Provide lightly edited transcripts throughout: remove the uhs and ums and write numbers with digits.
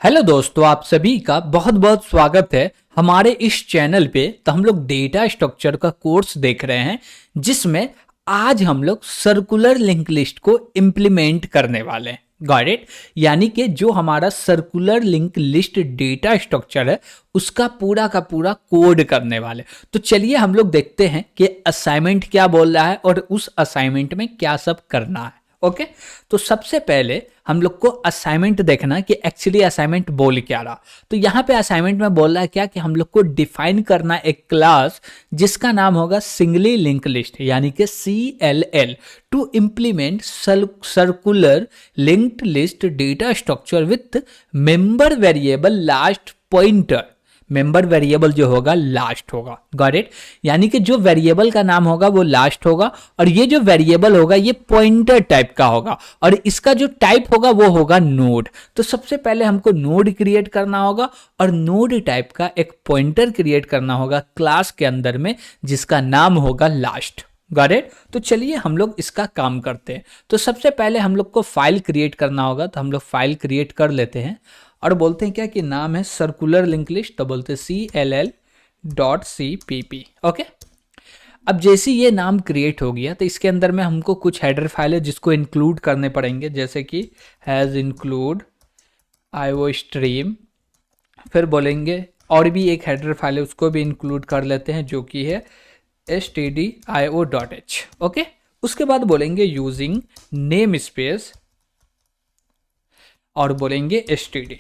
Hello दोस्तों, आप सभी का बहुत बहुत स्वागत है हमारे इस चैनल पे। तो हम लोग डेटा स्ट्रक्चर का कोर्स देख रहे हैं जिसमें आज हम लोग सर्कुलर लिंक लिस्ट को इम्प्लीमेंट करने वाले हैं। Got it? यानी कि जो हमारा circular link list data structure है उसका पूरा का पूरा कोड करने वाले। तो चलिए हम लोग देखते हैं कि असाइनमेंट क्या बोल रहा है और उस असाइनमेंट में क्या सब करना है। ओके तो सबसे पहले हम लोग को असाइनमेंट देखना कि एक्चुअली असाइनमेंट बोल क्या रहा। तो यहाँ पे असाइनमेंट में बोल रहा है क्या कि हम लोग को डिफाइन करना एक क्लास जिसका नाम होगा सिंगली लिंक लिस्ट यानी कि CLL to implement circular linked list data structure with member variable last pointer. Member variable जो होगा लास्ट होगा। Got it? यानी कि जो वेरिएबल का नाम होगा वो लास्ट होगा और ये जो वेरिएबल होगा ये पॉइंटर टाइप का होगा और इसका जो टाइप होगा वो होगा नोड। तो सबसे पहले हमको नोड क्रिएट करना होगा और नोड टाइप का एक पॉइंटर क्रिएट करना होगा क्लास के अंदर में जिसका नाम होगा लास्ट। Got it? तो चलिए हम लोग इसका काम करते हैं। तो सबसे पहले हम लोग को फाइल क्रिएट करना होगा, तो हम लोग फाइल क्रिएट कर लेते हैं और बोलते हैं क्या कि नाम है सर्कुलर लिंक लिस्ट। तो बोलते हैं CLL.cpp। ओके, अब जैसे ये नाम क्रिएट हो गया तो इसके अंदर में हमको कुछ हेडर फाइल है जिसको इंक्लूड करने पड़ेंगे, जैसे कि हैज़ इंक्लूड IO स्ट्रीम। फिर बोलेंगे और भी एक हेडर फाइल है उसको भी इंक्लूड कर लेते हैं जो कि है stdio.h। ओके, उसके बाद बोलेंगे यूजिंग नेम स्पेस और बोलेंगे std।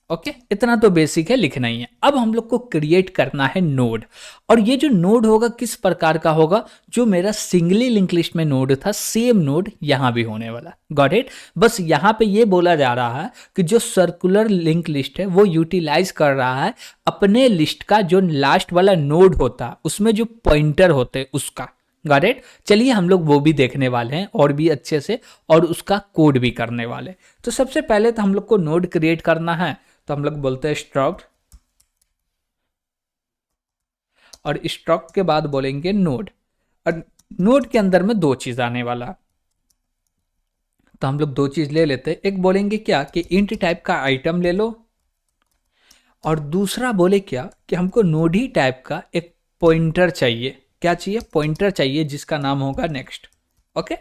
ओके, इतना तो बेसिक है, लिखना ही है। अब हम लोग को क्रिएट करना है नोड और ये जो नोड होगा किस प्रकार का होगा, जो मेरा सिंगली लिंक लिस्ट में नोड था सेम नोड यहां भी होने वाला। Got it? बस यहां पे ये बोला जा रहा है कि जो सर्कुलर लिंक लिस्ट है वो यूटिलाइज कर रहा है अपने लिस्ट का जो लास्ट वाला नोड होता है उसमें जो पॉइंटर होते हैं उसका। Got it? चलिए हम लोग वो भी देखने वाले हैं और भी अच्छे से और उसका कोड भी करने वाले। तो सबसे पहले तो हम लोग को नोड क्रिएट करना है, तो हम लोग बोलते हैं स्ट्रक्ट और स्ट्रक्ट के बाद बोलेंगे नोड और नोड के अंदर में दो चीज आने वाला। तो हम लोग दो चीज ले लेते हैं। एक बोलेंगे क्या कि इंट टाइप का आइटम ले लो और दूसरा बोले क्या कि हमको नोड ही टाइप का एक पॉइंटर चाहिए। क्या चाहिए? पॉइंटर चाहिए जिसका नाम होगा नेक्स्ट। Okay,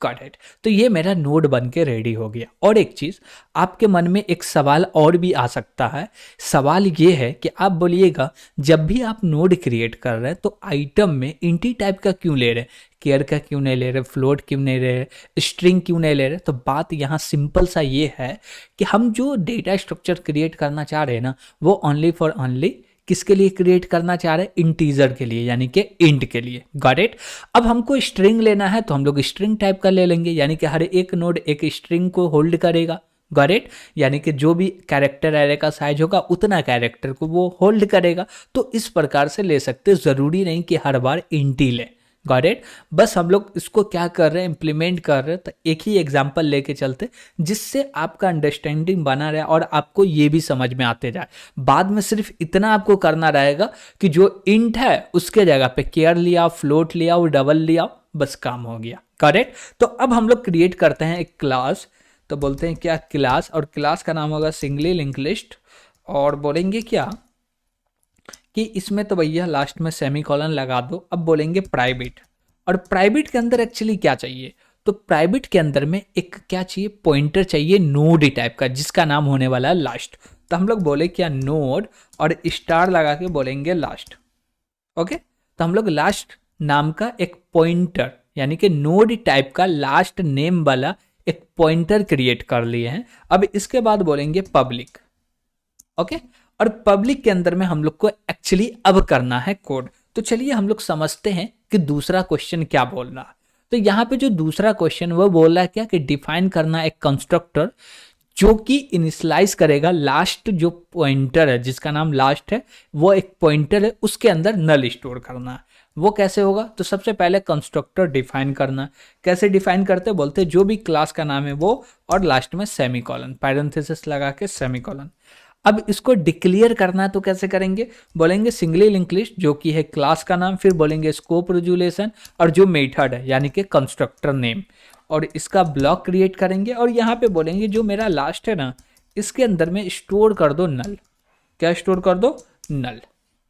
got it? तो ये मेरा नोड बन के रेडी हो गया। और एक चीज आपके मन में एक सवाल और भी आ सकता है। सवाल ये है कि आप बोलिएगा जब भी आप नोड क्रिएट कर रहे हैं तो आइटम में इंटी टाइप का क्यों ले रहे हैं, केयर का क्यों नहीं ले रहे, फ्लोट क्यों नहीं ले रहे, स्ट्रिंग क्यों नहीं ले रहे? तो बात यहाँ सिंपल सा ये है कि हम जो डेटा स्ट्रक्चर क्रिएट करना चाह रहे हैं ना वो ओनली फॉर ओनली किसके लिए क्रिएट करना चाह रहे हैं? इंटीजर के लिए, यानी कि इंट के लिए। Got it? अब हमको स्ट्रिंग लेना है तो हम लोग स्ट्रिंग टाइप का ले लेंगे, यानी कि हर एक नोड एक स्ट्रिंग को होल्ड करेगा। Got it? यानी कि जो भी कैरेक्टर एरे का साइज होगा उतना कैरेक्टर को वो होल्ड करेगा। तो इस प्रकार से ले सकते, जरूरी नहीं कि हर बार इंट ही ले। Got it? बस हम लोग इसको क्या कर रहे हैं, इंप्लीमेंट कर रहे हैं। तो एक ही एग्जांपल लेके चलते जिससे आपका अंडरस्टैंडिंग बना रहे और आपको ये भी समझ में आते जाए। बाद में सिर्फ इतना आपको करना रहेगा कि जो इंट है उसके जगह पे केयर लिया, फ्लोट लिया और डबल लिया, बस काम हो गया। करेक्ट? तो अब हम लोग क्रिएट करते हैं एक क्लास। तो बोलते हैं क्या क्लास, और क्लास का नाम होगा सिंगली लिंक लिस्ट और बोलेंगे क्या कि इसमें तो भैया लास्ट में सेमीकोलन लगा दो। अब बोलेंगे प्राइवेट, और प्राइवेट के अंदर एक्चुअली क्या चाहिए, तो प्राइवेट के अंदर में एक क्या चाहिए, पॉइंटर चाहिए नोड टाइप का जिसका नाम होने वाला है लास्ट। तो हम लोग बोले क्या नोड और स्टार लगा के बोलेंगे लास्ट। ओके, तो हम लोग लास्ट नाम का एक पॉइंटर यानी कि नोड टाइप का लास्ट नेम वाला एक पॉइंटर क्रिएट कर लिए हैं। अब इसके बाद बोलेंगे पब्लिक। ओके, और पब्लिक के अंदर में हम लोग को एक्चुअली अब करना है कोड। तो चलिए हम लोग समझते हैं कि दूसरा क्वेश्चन क्या बोल रहा है। तो यहाँ पे जो दूसरा क्वेश्चन वो बोल रहा है क्या कि डिफाइन करना एक कंस्ट्रक्टर जो कि इनिशियलाइज करेगा लास्ट जो पॉइंटर है जिसका नाम लास्ट है, वो एक पॉइंटर है उसके अंदर नल स्टोर करना है। वो कैसे होगा, तो सबसे पहले कंस्ट्रक्टर डिफाइन करना। कैसे डिफाइन करते, बोलते जो भी क्लास का नाम है वो और लास्ट में सेमीकोलन, पैरेंथेसिस लगा के सेमीकोलन। अब इसको डिक्लेयर करना है तो कैसे करेंगे, बोलेंगे सिंगली लिंक लिस्ट जो कि है क्लास का नाम, फिर बोलेंगे स्कोप रेजुलेशन और जो मेथड है यानी कि कंस्ट्रक्टर नेम, और इसका ब्लॉक क्रिएट करेंगे और यहाँ पे बोलेंगे जो मेरा लास्ट है ना इसके अंदर में स्टोर कर दो नल। क्या स्टोर कर दो? नल।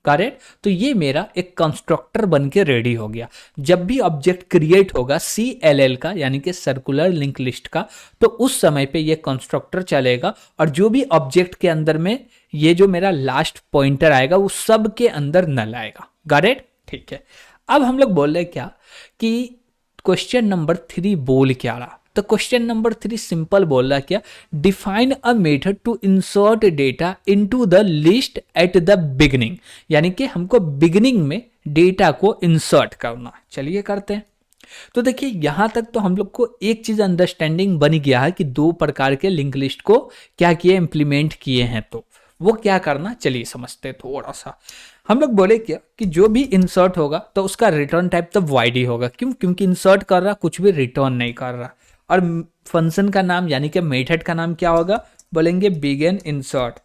करेक्ट। तो ये मेरा एक कंस्ट्रक्टर बन के रेडी हो गया। जब भी ऑब्जेक्ट क्रिएट होगा CLL का यानी कि सर्कुलर लिंक लिस्ट का, तो उस समय पे ये कंस्ट्रक्टर चलेगा और जो भी ऑब्जेक्ट के अंदर में ये जो मेरा लास्ट पॉइंटर आएगा वो सब के अंदर नल आएगा। करेक्ट। ठीक है। अब हम लोग बोल रहे क्या कि क्वेश्चन नंबर 3 बोल क्या रहा? तो क्वेश्चन नंबर 3 सिंपल बोल रहा क्या? Define a method to insert data into the list at the beginning, यानी कि हमको बिगिनिंग में डेटा को इंसर्ट करना। चलिए करते हैं। तो देखिए यहां तक तो हम लोग को एक चीज अंडरस्टैंडिंग बन गया है कि दो प्रकार के लिंक लिस्ट को क्या किए, इंप्लीमेंट किए हैं। तो वो क्या करना, चलिए समझते हैं थोड़ा सा। हम लोग बोले क्या कि जो भी इंसर्ट होगा तो उसका रिटर्न टाइप तो void ही होगा। क्यों? क्योंकि इंसर्ट कर रहा, कुछ भी रिटर्न नहीं कर रहा। और फंक्शन का नाम यानी कि मेथड का नाम क्या होगा? बोलेंगे बिगिन इंसर्ट।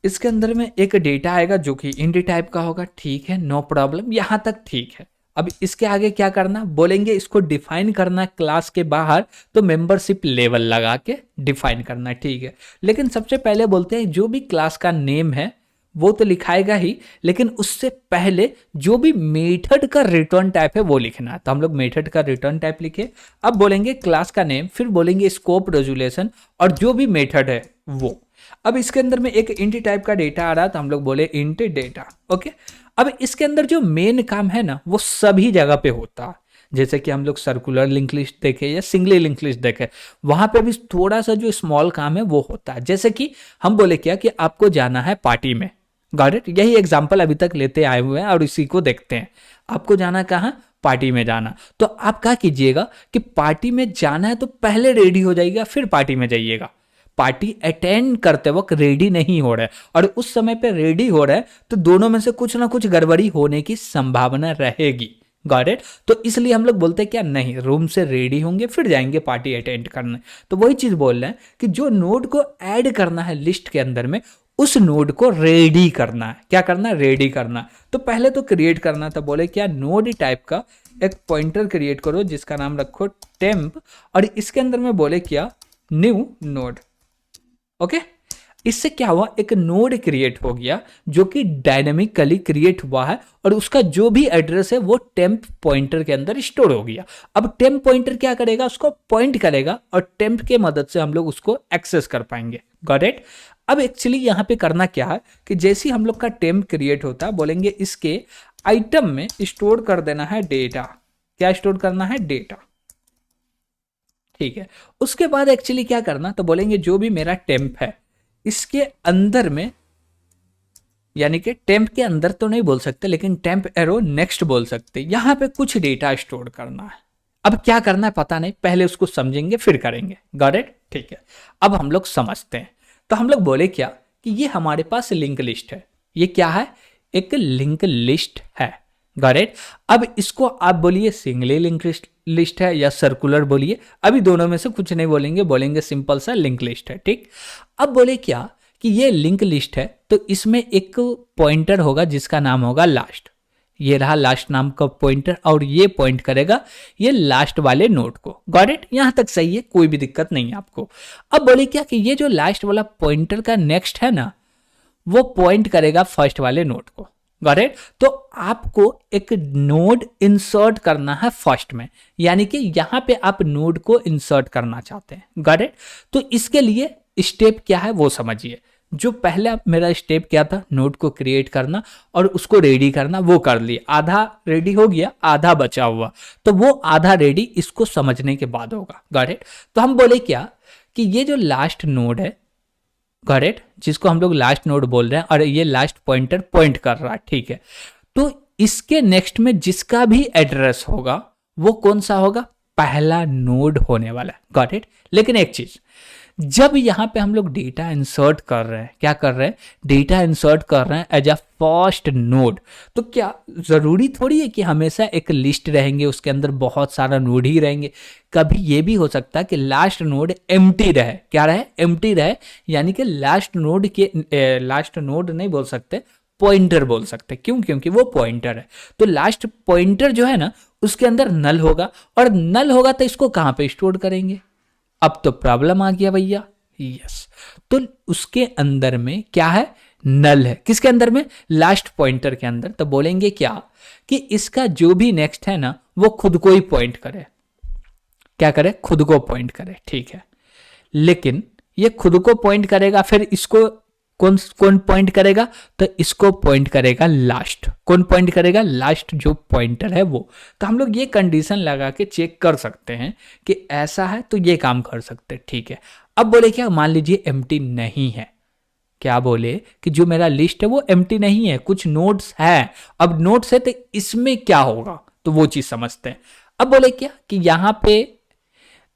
इसके अंदर में एक डेटा आएगा जो कि इंट टाइप का होगा। ठीक है, नो प्रॉब्लम, यहां तक ठीक है। अब इसके आगे क्या करना? बोलेंगे इसको डिफाइन करना क्लास के बाहर, तो मेंबरशिप लेवल लगा के डिफाइन करना। ठीक है, लेकिन सबसे पहले बोलते हैं जो भी क्लास का नेम है वो तो लिखाएगा ही, लेकिन उससे पहले जो भी मेथड का रिटर्न टाइप है वो लिखना है। तो हम लोग मेथड का रिटर्न टाइप लिखे। अब बोलेंगे क्लास का नेम, फिर बोलेंगे स्कोप रेजोल्यूशन और जो भी मेथड है वो। अब इसके अंदर में एक इंट टाइप का डेटा आ रहा, तो हम लोग बोले इंट डेटा। ओके। अब इसके अंदर जो मेन काम है ना वो सभी जगह पे होता है। जैसे कि हम लोग सर्कुलर लिंक लिस्ट देखे या सिंगली लिंक लिस्ट देखे, वहां पे भी थोड़ा सा जो स्मॉल काम है वो होता है। जैसे कि हम बोले क्या कि आपको जाना है पार्टी में। Got it? यही एग्जांपल अभी तक लेते आए हुए हैं और इसी को देखते हैं। आपको जाना कहाँ? पार्टी में जाना। तो आप क्या कीजिएगा कि पार्टी में जाना है तो पहले रेडी हो जाइएगा, फिर पार्टी में जाइएगा। पार्टी अटेंड करते वक्त रेडी नहीं हो रहा है और उस समय पे रेडी हो रहा है, तो दोनों में से कुछ ना कुछ गड़बड़ी होने की संभावना रहेगी। Got it? तो इसलिए हम लोग बोलते हैं क्या, नहीं, रूम से रेडी होंगे फिर जाएंगे पार्टी अटेंड करने। तो वही चीज बोल रहे हैं कि जो नोड को ऐड करना है लिस्ट के अंदर में, उस नोड को रेडी करना है। क्या करना है? रेडी करना। तो पहले तो क्रिएट करना था। बोले क्या, नोड टाइप का एक पॉइंटर क्रिएट करो जिसका नाम रखो टेम्प, और इसके अंदर में बोले क्या, न्यू नोड। ओके। इससे क्या हुआ, एक नोड क्रिएट हो गया जो कि डायनेमिकली क्रिएट हुआ है और उसका जो भी एड्रेस है वो टेम्प पॉइंटर के अंदर स्टोर हो गया। अब टेम्प पॉइंटर क्या करेगा, उसको पॉइंट करेगा और टेम्प के मदद से हम लोग उसको एक्सेस कर पाएंगे। Got it? अब एक्चुअली यहां पे करना क्या है कि जैसे ही हम लोग का टेम्प क्रिएट होता है, बोलेंगे इसके आइटम में स्टोर कर देना है डेटा। क्या स्टोर करना है? डेटा। ठीक है। उसके बाद एक्चुअली क्या करना, तो बोलेंगे जो भी मेरा टेम्प है इसके अंदर में, यानी कि टेम्प के अंदर तो नहीं बोल सकते लेकिन टेम्प एरो नेक्स्ट बोल सकते, यहां पे कुछ डेटा स्टोर करना है। अब क्या करना है पता नहीं, पहले उसको समझेंगे फिर करेंगे। Got it? ठीक है। अब हम लोग समझते हैं। तो हम लोग बोले क्या कि ये हमारे पास लिंक लिस्ट है। ये क्या है? एक लिंक लिस्ट है। Got it? अब इसको आप बोलिए सिंगली लिंक लिस्ट है या सर्कुलर बोलिए, अभी दोनों में से कुछ नहीं बोलेंगे, बोलेंगे सिंपल सा लिंक लिस्ट है। ठीक। अब बोले क्या कि ये लिंक लिस्ट है, तो इसमें एक पॉइंटर होगा जिसका नाम होगा लास्ट। ये रहा लास्ट नाम का पॉइंटर और ये पॉइंट करेगा ये लास्ट वाले नोड को। Got it? यहां तक सही है, कोई भी दिक्कत नहीं है आपको। अब बोले क्या कि ये जो लास्ट वाला पॉइंटर का नेक्स्ट है ना, वो पॉइंट करेगा फर्स्ट वाले नोड को। Got it? तो आपको एक नोड इंसर्ट करना है फर्स्ट में, यानी कि यहां पे आप नोड को इंसर्ट करना चाहते हैं। Got it? तो इसके लिए स्टेप क्या है वो समझिए। जो पहला मेरा स्टेप क्या था, नोड को क्रिएट करना और उसको रेडी करना, वो कर लिया। आधा रेडी हो गया, आधा बचा हुआ, तो वो आधा रेडी इसको समझने के बाद होगा। Got it? तो हम बोले क्या कि ये जो लास्ट नोड है, गॉट इट, जिसको हम लोग लास्ट नोड बोल रहे हैं और ये लास्ट पॉइंटर पॉइंट कर रहा है। ठीक है। तो इसके नेक्स्ट में जिसका भी एड्रेस होगा वो कौन सा होगा? पहला नोड होने वाला है। Got it? लेकिन एक चीज, जब यहां पे हम लोग डेटा इंसर्ट कर रहे हैं, क्या कर रहे हैं? डेटा इंसर्ट कर रहे हैं एज अ फर्स्ट नोड, तो क्या जरूरी थोड़ी है कि हमेशा एक लिस्ट रहेंगे उसके अंदर बहुत सारा नोड ही रहेंगे। कभी ये भी हो सकता है कि लास्ट नोड एम्प्टी रहे। क्या रहे? एम्प्टी रहे, यानी कि लास्ट नोड के लास्ट नोड नहीं बोल सकते, पॉइंटर बोल सकते। क्यों? क्योंकि वो पॉइंटर है। तो लास्ट पॉइंटर जो है ना उसके अंदर नल होगा, और नल होगा तो इसको कहां पे स्टोर करेंगे? अब तो प्रॉब्लम आ गया भैया, यस, तो उसके अंदर में क्या है, नल है। किसके अंदर में, लास्ट पॉइंटर के अंदर। तो बोलेंगे क्या कि इसका जो भी नेक्स्ट है ना वो खुद को ही पॉइंट करे। क्या करे, खुद को पॉइंट करे, ठीक है। लेकिन ये खुद को पॉइंट करेगा, फिर इसको कौन कौन पॉइंट करेगा, तो इसको पॉइंट करेगा लास्ट। कौन पॉइंट करेगा, लास्ट जो पॉइंटर है वो। तो हम लोग ये कंडीशन लगा के चेक कर सकते हैं कि ऐसा है तो ये काम कर सकते हैं, ठीक है। अब बोले क्या, मान लीजिए एम्प्टी नहीं है। क्या बोले कि जो मेरा लिस्ट है वो एम्प्टी नहीं है, कुछ नोड्स है। अब नोड्स है तो इसमें क्या होगा, तो वो चीज समझते हैं। अब बोले क्या कि यहां पे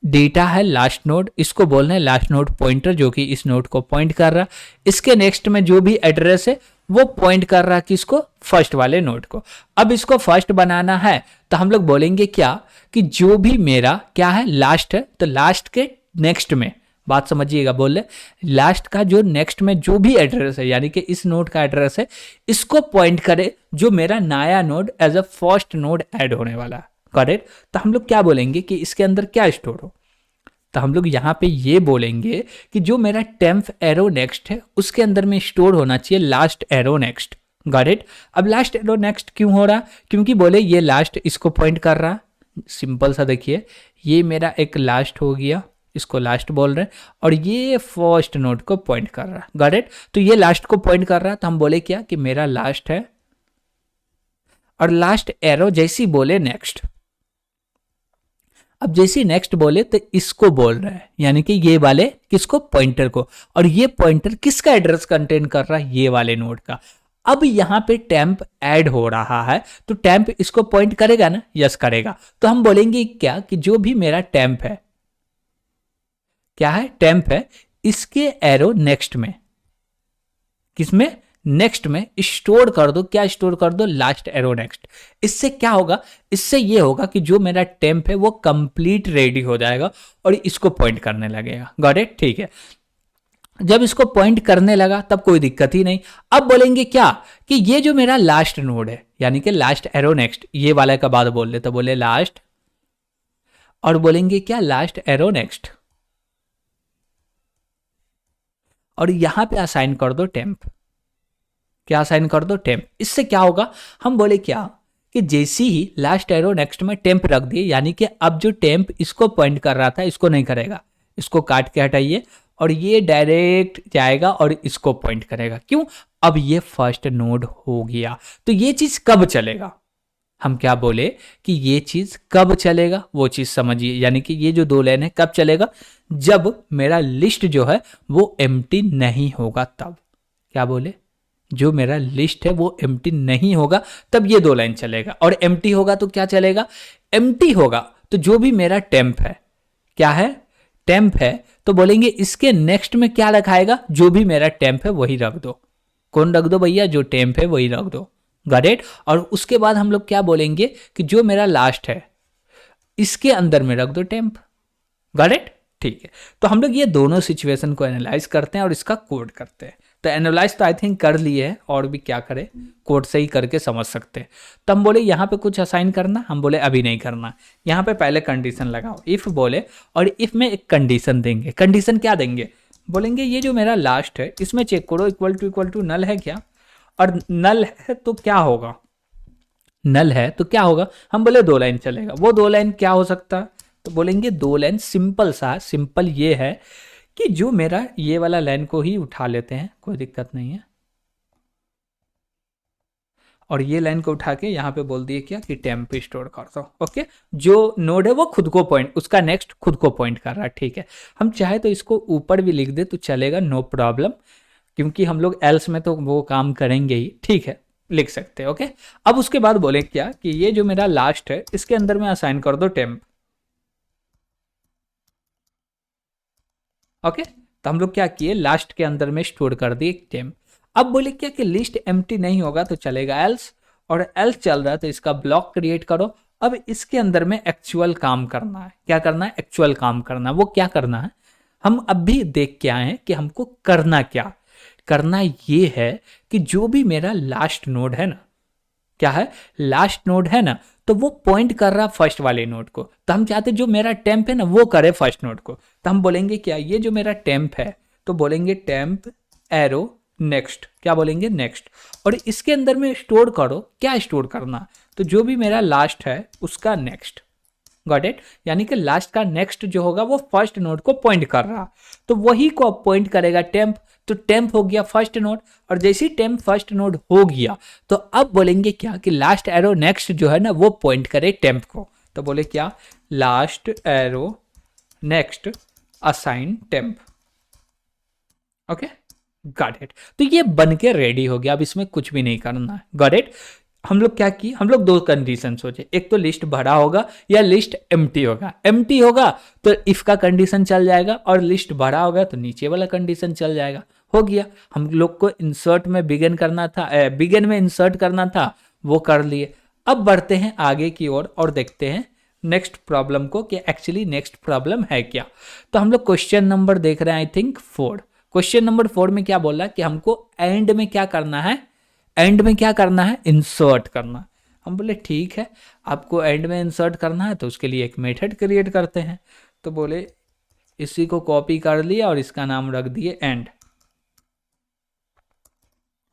डेटा है लास्ट नोड, इसको बोलना है लास्ट नोड पॉइंटर, जो कि इस नोड को पॉइंट कर रहा। इसके नेक्स्ट में जो भी एड्रेस है वो पॉइंट कर रहा किसको, फर्स्ट वाले नोड को। अब इसको फर्स्ट बनाना है तो हम लोग बोलेंगे क्या कि जो भी मेरा क्या है, लास्ट है, तो लास्ट के नेक्स्ट में, बात समझिएगा, बोल रहे लास्ट का जो नेक्स्ट में जो भी एड्रेस है, यानी कि इस नोड का एड्रेस है, इसको पॉइंट करे जो मेरा नया node as a first node add होने वाला है। करेक्ट। तो हम लोग क्या बोलेंगे कि इसके अंदर क्या स्टोर हो, तो हम लोग यहाँ पे ये बोलेंगे कि जो मेरा टेम्प एरो नेक्स्ट है उसके अंदर में स्टोर होना चाहिए last arrow next. Got it. अब लास्ट एरो नेक्स्ट क्यों हो रहा, क्योंकि बोले ये लास्ट इसको पॉइंट कर रहा। सिंपल सा देखिए, ये मेरा एक लास्ट हो गया, इसको लास्ट बोल रहे हैं, और ये फर्स्ट नोड को पॉइंट कर रहा है। Got it. तो ये लास्ट को पॉइंट कर रहा है, तो हम बोले क्या कि मेरा लास्ट है, और लास्ट एरो जैसी बोले नेक्स्ट। अब जैसे नेक्स्ट बोले तो इसको बोल रहा है, यानी कि ये वाले किसको, पॉइंटर को। और ये पॉइंटर किसका एड्रेस कंटेन कर रहा है, ये वाले नोड का। अब यहां पे टेम्प ऐड हो रहा है तो टेम्प इसको पॉइंट करेगा ना, यस करेगा। तो हम बोलेंगे क्या कि जो भी मेरा टेम्प है, क्या है, टेम्प है, इसके एरो नेक्स्ट में, किसमें, नेक्स्ट में स्टोर कर दो। क्या स्टोर कर दो, लास्ट एरो नेक्स्ट। इससे क्या होगा, इससे ये होगा कि जो मेरा टेम्प है वो कंप्लीट रेडी हो जाएगा और इसको पॉइंट करने लगेगा। गॉट इट, ठीक है। जब इसको पॉइंट करने लगा तब कोई दिक्कत ही नहीं। अब बोलेंगे क्या कि ये जो मेरा लास्ट नोड है, यानी कि लास्ट एरो नेक्स्ट, ये वाला का बाद बोल ले तो बोले लास्ट, और बोलेंगे क्या, लास्ट एरो नेक्स्ट, और यहां पे असाइन कर दो टेम्प। क्या असाइन कर दो, टेम्प। इससे क्या होगा, हम बोले क्या कि जैसे ही लास्ट एरो नेक्स्ट में टेम्प रख दिए, यानी कि अब जो टेम्प इसको पॉइंट कर रहा था इसको नहीं करेगा, इसको काट के हटाइए, और ये डायरेक्ट जाएगा और इसको पॉइंट करेगा। क्यों, अब ये फर्स्ट नोड हो गया। तो ये चीज कब चलेगा, हम क्या बोले कि ये चीज कब चलेगा वो चीज समझिए, यानी कि ये जो दो लाइन है कब चलेगा, जब मेरा लिस्ट जो है वो एम्प्टी नहीं होगा तब। क्या बोले, जो मेरा लिस्ट है वो एम्प्टी नहीं होगा तब ये दो लाइन चलेगा। और एम्प्टी होगा तो क्या चलेगा, एम्प्टी होगा तो जो भी मेरा टेम्प है, क्या है, टेम्प है, तो बोलेंगे इसके नेक्स्ट में क्या रखाएगा, जो भी मेरा टेम्प है वही रख दो। कौन रख दो भैया, जो टेम्प है वही रख दो। Got it. और उसके बाद हम लोग क्या बोलेंगे कि जो मेरा लास्ट है इसके अंदर में रख दो टेम्प। गॉट इट, ठीक है। तो हम लोग ये दोनों सिचुएशन को एनालाइज करते हैं और इसका कोड करते हैं। तो एनालाइज तो आई थिंक कर लिए है, और भी क्या करें, कोड से ही करके समझ सकते हैं। तो हम बोले यहाँ पे कुछ असाइन करना, हम बोले अभी नहीं करना। यहाँ पे पहले कंडीशन लगाओ, इफ बोले, और इफ में एक कंडीशन देंगे। कंडीशन क्या देंगे, बोलेंगे ये जो मेरा लास्ट है इसमें चेक करो इक्वल टू नल है क्या, और नल है तो क्या होगा, नल है तो क्या होगा, हम बोले दो लाइन चलेगा। वो दो लाइन क्या हो सकता है, तो बोलेंगे दो लाइन सिंपल सा, सिंपल ये है कि जो मेरा ये वाला लाइन को ही उठा लेते हैं, कोई दिक्कत नहीं है, और ये लाइन को उठा के यहाँ पे बोल दिए क्या कि टेम्प स्टोर कर दो। ओके, जो नोड है वो खुद को पॉइंट, उसका नेक्स्ट खुद को पॉइंट कर रहा है, ठीक है। हम चाहे तो इसको ऊपर भी लिख दे तो चलेगा, नो प्रॉब्लम, क्योंकि हम लोग एल्स में तो वो काम करेंगे ही, ठीक है, लिख सकते हैं। ओके, अब उसके बाद बोले क्या कि ये जो मेरा लास्ट है इसके अंदर में असाइन कर दो टेम्प। ओके, तो हम लोग क्या किए, लास्ट के अंदर में स्टोर कर दिए टेम्प। अब बोले क्या कि लिस्ट एम्प्टी नहीं होगा तो चलेगा एल्स, और एल्स चल रहा है तो इसका ब्लॉक क्रिएट करो। अब इसके अंदर में एक्चुअल काम करना है। क्या करना है, एक्चुअल काम करना है। वो क्या करना है, हम अब भी देख के आए हैं कि हमको करना क्या, करना ये है कि जो भी मेरा लास्ट नोड है ना, क्या है, लास्ट नोड है ना, तो वो पॉइंट कर रहा फर्स्ट वाले नोड को, तो हम चाहते जो मेरा टेम्प है ना वो करे फर्स्ट नोड को, तो हम बोलेंगे क्या, ये जो मेरा टेम्प है तो बोलेंगे टेम्प एरो नेक्स्ट, क्या बोलेंगे नेक्स्ट, और इसके अंदर में स्टोर करो, क्या स्टोर करना, तो जो भी मेरा लास्ट है उसका नेक्स्ट, गॉट इट, यानी कि लास्ट का नेक्स्ट जो होगा वो फर्स्ट नोड को पॉइंट कर रहा, तो वही को अब पॉइंट करेगा टेम्प, तो टेम्प हो गया फर्स्ट नोड, और जैसे ही टेम्प फर्स्ट नोड हो गया तो अब बोलेंगे क्या कि लास्ट एरो नेक्स्ट जो है ना वो पॉइंट करे टेम्प को, तो बोले क्या last arrow next assign temp, okay got it, तो ये बन के रेडी हो गया, अब इसमें कुछ भी नहीं करना है, गॉट इट। हम लोग क्या किए, हम लोग दो कंडीशन सोचे, एक तो लिस्ट भरा होगा या लिस्ट एम्प्टी होगा, एम्प्टी होगा तो इफ का कंडीशन चल जाएगा, और लिस्ट भरा होगा तो नीचे वाला कंडीशन चल जाएगा, हो गया। हम लोग को इंसर्ट में बिगिन करना था, बिगिन में इंसर्ट करना था, वो कर लिए। अब बढ़ते हैं आगे की ओर और देखते हैं नेक्स्ट प्रॉब्लम को कि एक्चुअली नेक्स्ट प्रॉब्लम है क्या। तो हम लोग क्वेश्चन नंबर देख रहे हैं आई थिंक 4। क्वेश्चन नंबर 4 में क्या बोला कि हमको एंड में क्या करना है, एंड में क्या करना है, इंसर्ट करना। हम बोले ठीक है, आपको एंड में इंसर्ट करना है तो उसके लिए एक मेथड क्रिएट करते हैं, तो बोले इसी को कॉपी कर लिया और इसका नाम रख दिए एंड,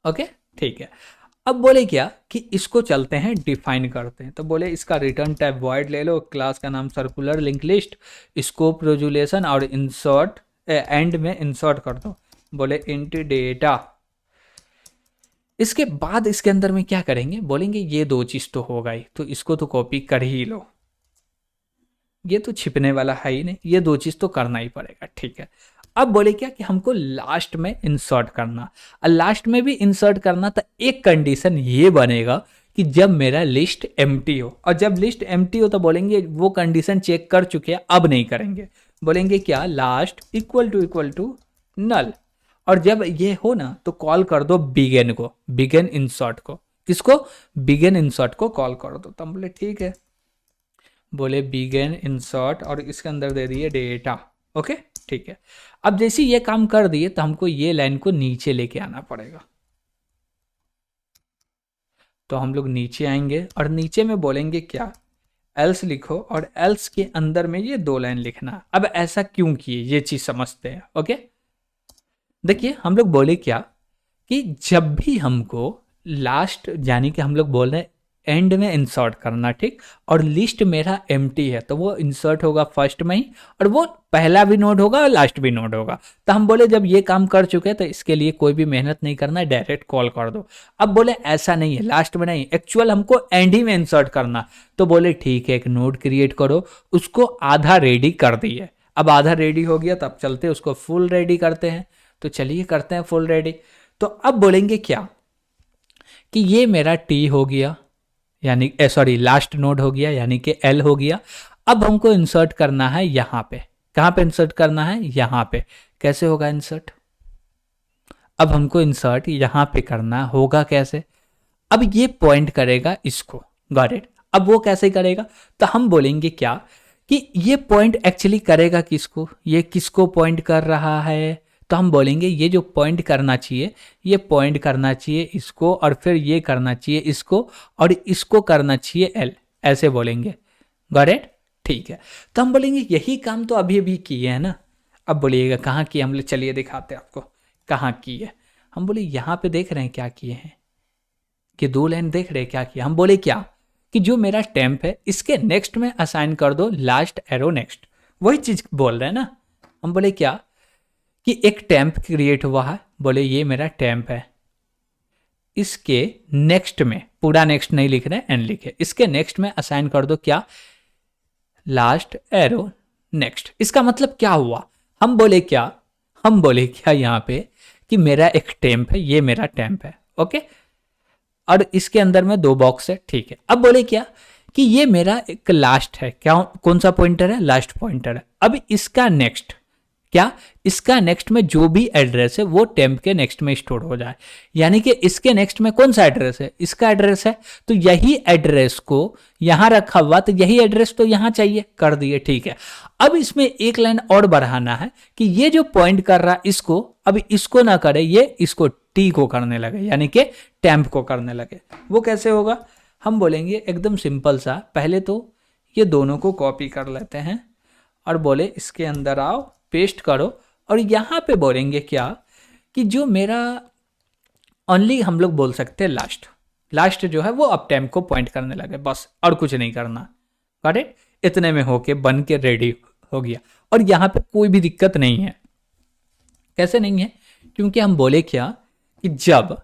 ओके ठीक है। अब बोले क्या कि इसको चलते हैं डिफाइन करते हैं, तो बोले इसका रिटर्न टाइप वॉइड ले लो, क्लास का नाम circular link list, scope resolution और इंसर्ट एंड में इंसर्ट कर दो, बोले इंट डेटा। इसके बाद इसके अंदर में क्या करेंगे, बोलेंगे ये दो चीज तो होगा ही, तो इसको तो कॉपी कर ही लो, ये तो छिपने वाला है ही नहीं, ये दो चीज तो करना ही पड़ेगा, ठीक है। अब बोले क्या कि हमको लास्ट में इंसर्ट करना, और लास्ट में भी इंसर्ट करना, तो एक कंडीशन ये बनेगा कि जब मेरा लिस्ट एम्प्टी हो, और जब लिस्ट एम्प्टी हो तो बोलेंगे वो कंडीशन चेक कर चुके हैं अब नहीं करेंगे, बोलेंगे क्या लास्ट इक्वल टू नल, और जब ये हो ना तो कॉल कर दो बिगिन को, बिगिन इंसर्ट को, किसको, बिगिन इंसर्ट को कॉल कर दो, तो हम बोले ठीक है, बोले बिगिन इंसर्ट और इसके अंदर दे दिए डेटा, ओके ठीक है। अब जैसे ये काम कर दिए तो हमको ये लाइन को नीचे लेके आना पड़ेगा, तो हम लोग नीचे आएंगे और नीचे में बोलेंगे क्या एल्स लिखो, और एल्स के अंदर में ये दो लाइन लिखना। अब ऐसा क्यों किए ये चीज समझते हैं, ओके देखिए हम लोग बोले क्या कि जब भी हमको लास्ट, यानी कि हम लोग बोल रहे हैं एंड में इंसर्ट करना, ठीक, और लिस्ट मेरा एम्प्टी है तो वो इंसर्ट होगा फर्स्ट में ही, और वो पहला भी नोड होगा और लास्ट भी नोड होगा, तो हम बोले जब ये काम कर चुके तो इसके लिए कोई भी मेहनत नहीं करना, डायरेक्ट कॉल कर दो। अब बोले ऐसा नहीं है, लास्ट में नहीं, एक्चुअल हमको एंड ही में इंसर्ट करना, तो बोले ठीक है एक नोड क्रिएट करो, उसको आधा रेडी कर दिए। अब आधा रेडी हो गया तो अब चलते उसको फुल रेडी करते हैं, तो चलिए करते हैं फुल रेडी। तो अब बोलेंगे क्या कि ये मेरा टी हो गया, यानी सॉरी लास्ट नोड हो गया, यानी कि एल हो गया। अब हमको इंसर्ट करना है यहाँ पे, कहाँ पे इंसर्ट करना है, यहाँ पे। कैसे होगा इंसर्ट, अब हमको इंसर्ट यहाँ पे करना होगा कैसे, अब ये पॉइंट करेगा इसको, गॉट इट। अब वो कैसे करेगा, तो हम बोलेंगे क्या कि ये पॉइंट एक्चुअली करेगा किसको, ये किसको पॉइंट कर रहा है, तो हम बोलेंगे ये जो पॉइंट करना चाहिए, ये पॉइंट करना चाहिए इसको, और फिर ये करना चाहिए इसको, और इसको करना चाहिए एल, ऐसे बोलेंगे, गॉट इट ठीक है। तो हम बोलेंगे यही काम तो अभी अभी किए हैं ना। अब बोलिएगा कहाँ किए, हम लोग चलिए दिखाते हैं आपको कहाँ किए। हम बोले यहाँ पे देख रहे हैं क्या किए हैं, कि दो लाइन देख रहे हैं क्या किया। हम बोले क्या कि जो मेरा टेम्प है इसके नेक्स्ट में असाइन कर दो लास्ट एरो नेक्स्ट, वही चीज बोल रहे हैं ना। हम बोले क्या कि एक टेम्प क्रिएट हुआ है, बोले ये मेरा टेम्प है, इसके नेक्स्ट में, पूरा नेक्स्ट नहीं लिख रहे एंड लिखे, इसके नेक्स्ट में असाइन कर दो क्या लास्ट एरो नेक्स्ट। इसका मतलब क्या हुआ, हम बोले क्या यहाँ पे कि मेरा एक टेम्प है, ये मेरा टेम्प है, ओके, और इसके अंदर में दो बॉक्स है, ठीक है। अब बोले क्या कि ये मेरा एक लास्ट है, क्या कौन सा पॉइंटर है, लास्ट पॉइंटर है। अब इसका नेक्स्ट क्या, इसका नेक्स्ट में जो भी एड्रेस है वो टेम्प के नेक्स्ट में स्टोर हो जाए, यानी कि इसके नेक्स्ट में कौन सा एड्रेस है, इसका एड्रेस है, तो यही एड्रेस को यहां रखा हुआ, तो यही एड्रेस तो यहां चाहिए, कर दिए, ठीक है। अब इसमें एक लाइन और बढ़ाना है कि ये जो पॉइंट कर रहा इसको, अब इसको ना करे, ये इसको टी को करने लगे, यानी कि टेम्प को करने लगे। वो कैसे होगा, हम बोलेंगे एकदम सिंपल सा, पहले तो ये दोनों को कॉपी कर लेते हैं और बोले इसके अंदर आओ, पेस्ट करो, और यहाँ पे बोलेंगे क्या कि जो मेरा ओनली हम लोग बोल सकते हैं लास्ट, लास्ट जो है वो अप टाइम को पॉइंट करने लगे, बस और कुछ नहीं करना। करेक्ट, इतने में होके बन के रेडी हो गया। और यहाँ पे कोई भी दिक्कत नहीं है। कैसे नहीं है? क्योंकि हम बोले क्या कि जब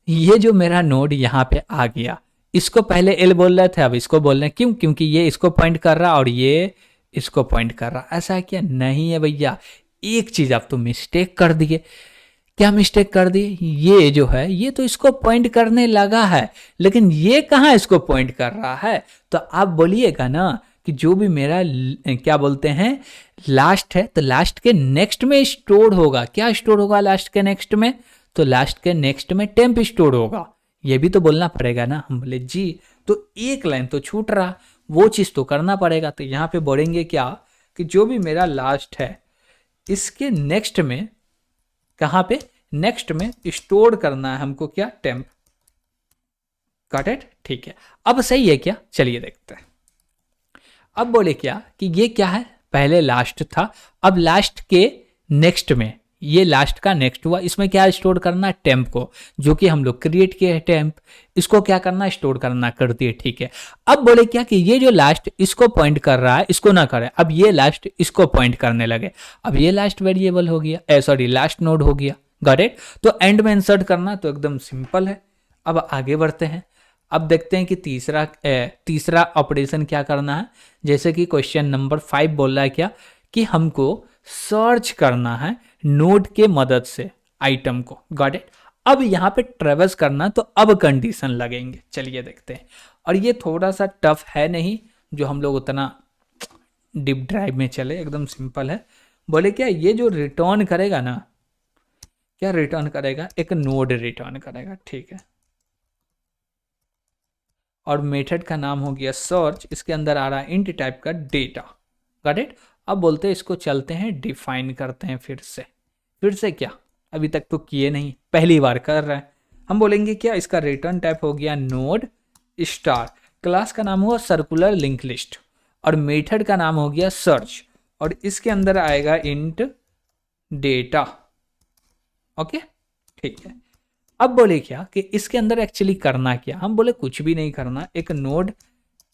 ये जो मेरा नोड यहाँ पे आ गया, इसको पहले एल बोल रहे थे, अब इसको बोल रहे हैं। क्यों? क्योंकि ये इसको पॉइंट कर रहा और ये इसको पॉइंट कर रहा। ऐसा है क्या? नहीं है भैया, एक चीज आप तो मिस्टेक कर दिए। क्या मिस्टेक कर दी? ये जो है ये तो इसको पॉइंट करने लगा है, लेकिन ये कहाँ इसको पॉइंट कर रहा है। तो आप बोलिएगा ना कि जो भी मेरा क्या बोलते हैं लास्ट है, तो लास्ट के नेक्स्ट में स्टोर होगा। क्या स्टोर होगा लास्ट के नेक्स्ट में? तो लास्ट के नेक्स्ट में टेम्प स्टोर होगा। ये भी तो बोलना पड़ेगा ना। हम बोले जी, तो एक लाइन तो छूट रहा, वो चीज तो करना पड़ेगा। तो यहाँ पे बोलेंगे क्या कि जो भी मेरा लास्ट है इसके नेक्स्ट में, कहाँ पे? नेक्स्ट में स्टोर करना है हमको क्या? टेम्प। Got it? ठीक है, अब सही है क्या? चलिए देखते हैं। अब बोले क्या कि ये क्या है? पहले लास्ट था, अब लास्ट के नेक्स्ट में, ये लास्ट का नेक्स्ट हुआ, इसमें क्या स्टोर करना है? टेम्प को, जो कि हम लोग क्रिएट किए हैं टेम्प, इसको क्या करना? स्टोर करना कर दिए। ठीक है, अब बोले क्या कि ये जो लास्ट इसको पॉइंट कर रहा है इसको ना करे, अब ये लास्ट इसको पॉइंट करने लगे। अब ये लास्ट वेरिएबल हो गया, सॉरी लास्ट नोड हो गया। Got it? तो एंड में इंसर्ट करना तो एकदम सिंपल है। अब आगे बढ़ते हैं। अब देखते हैं कि तीसरा ऑपरेशन क्या करना है। जैसे कि क्वेश्चन नंबर 5 बोल रहा है क्या कि हमको सर्च करना है नोड के मदद से आइटम को। Got it? अब यहाँ पे ट्रेवर्स करना, तो अब कंडीशन लगेंगे। चलिए देखते हैं। और ये थोड़ा सा टफ है नहीं जो हम लोग उतना डीप ड्राइव में चले, एकदम सिंपल है। बोले क्या ये जो रिटर्न करेगा ना, क्या रिटर्न करेगा? एक नोड रिटर्न करेगा। ठीक है, और मेथड का नाम हो गया सर्च, इसके अंदर आ रहा है इंट टाइप का डेटा। Got it? अब बोलते हैं इसको चलते हैं डिफाइन करते हैं फिर से क्या? अभी तक तो किए नहीं, पहली बार कर रहे हैं। हम बोलेंगे क्या? इसका रिटर्न टाइप हो गया नोड स्टार, क्लास का नाम हुआ सर्कुलर लिंक लिस्ट, और मेथड का नाम हो गया सर्च, और इसके अंदर आएगा इंट डेटा। ओके, ठीक है। अब बोले क्या कि इसके अंदर एक्चुअली करना क्या? हम बोले कुछ भी नहीं करना, एक नोड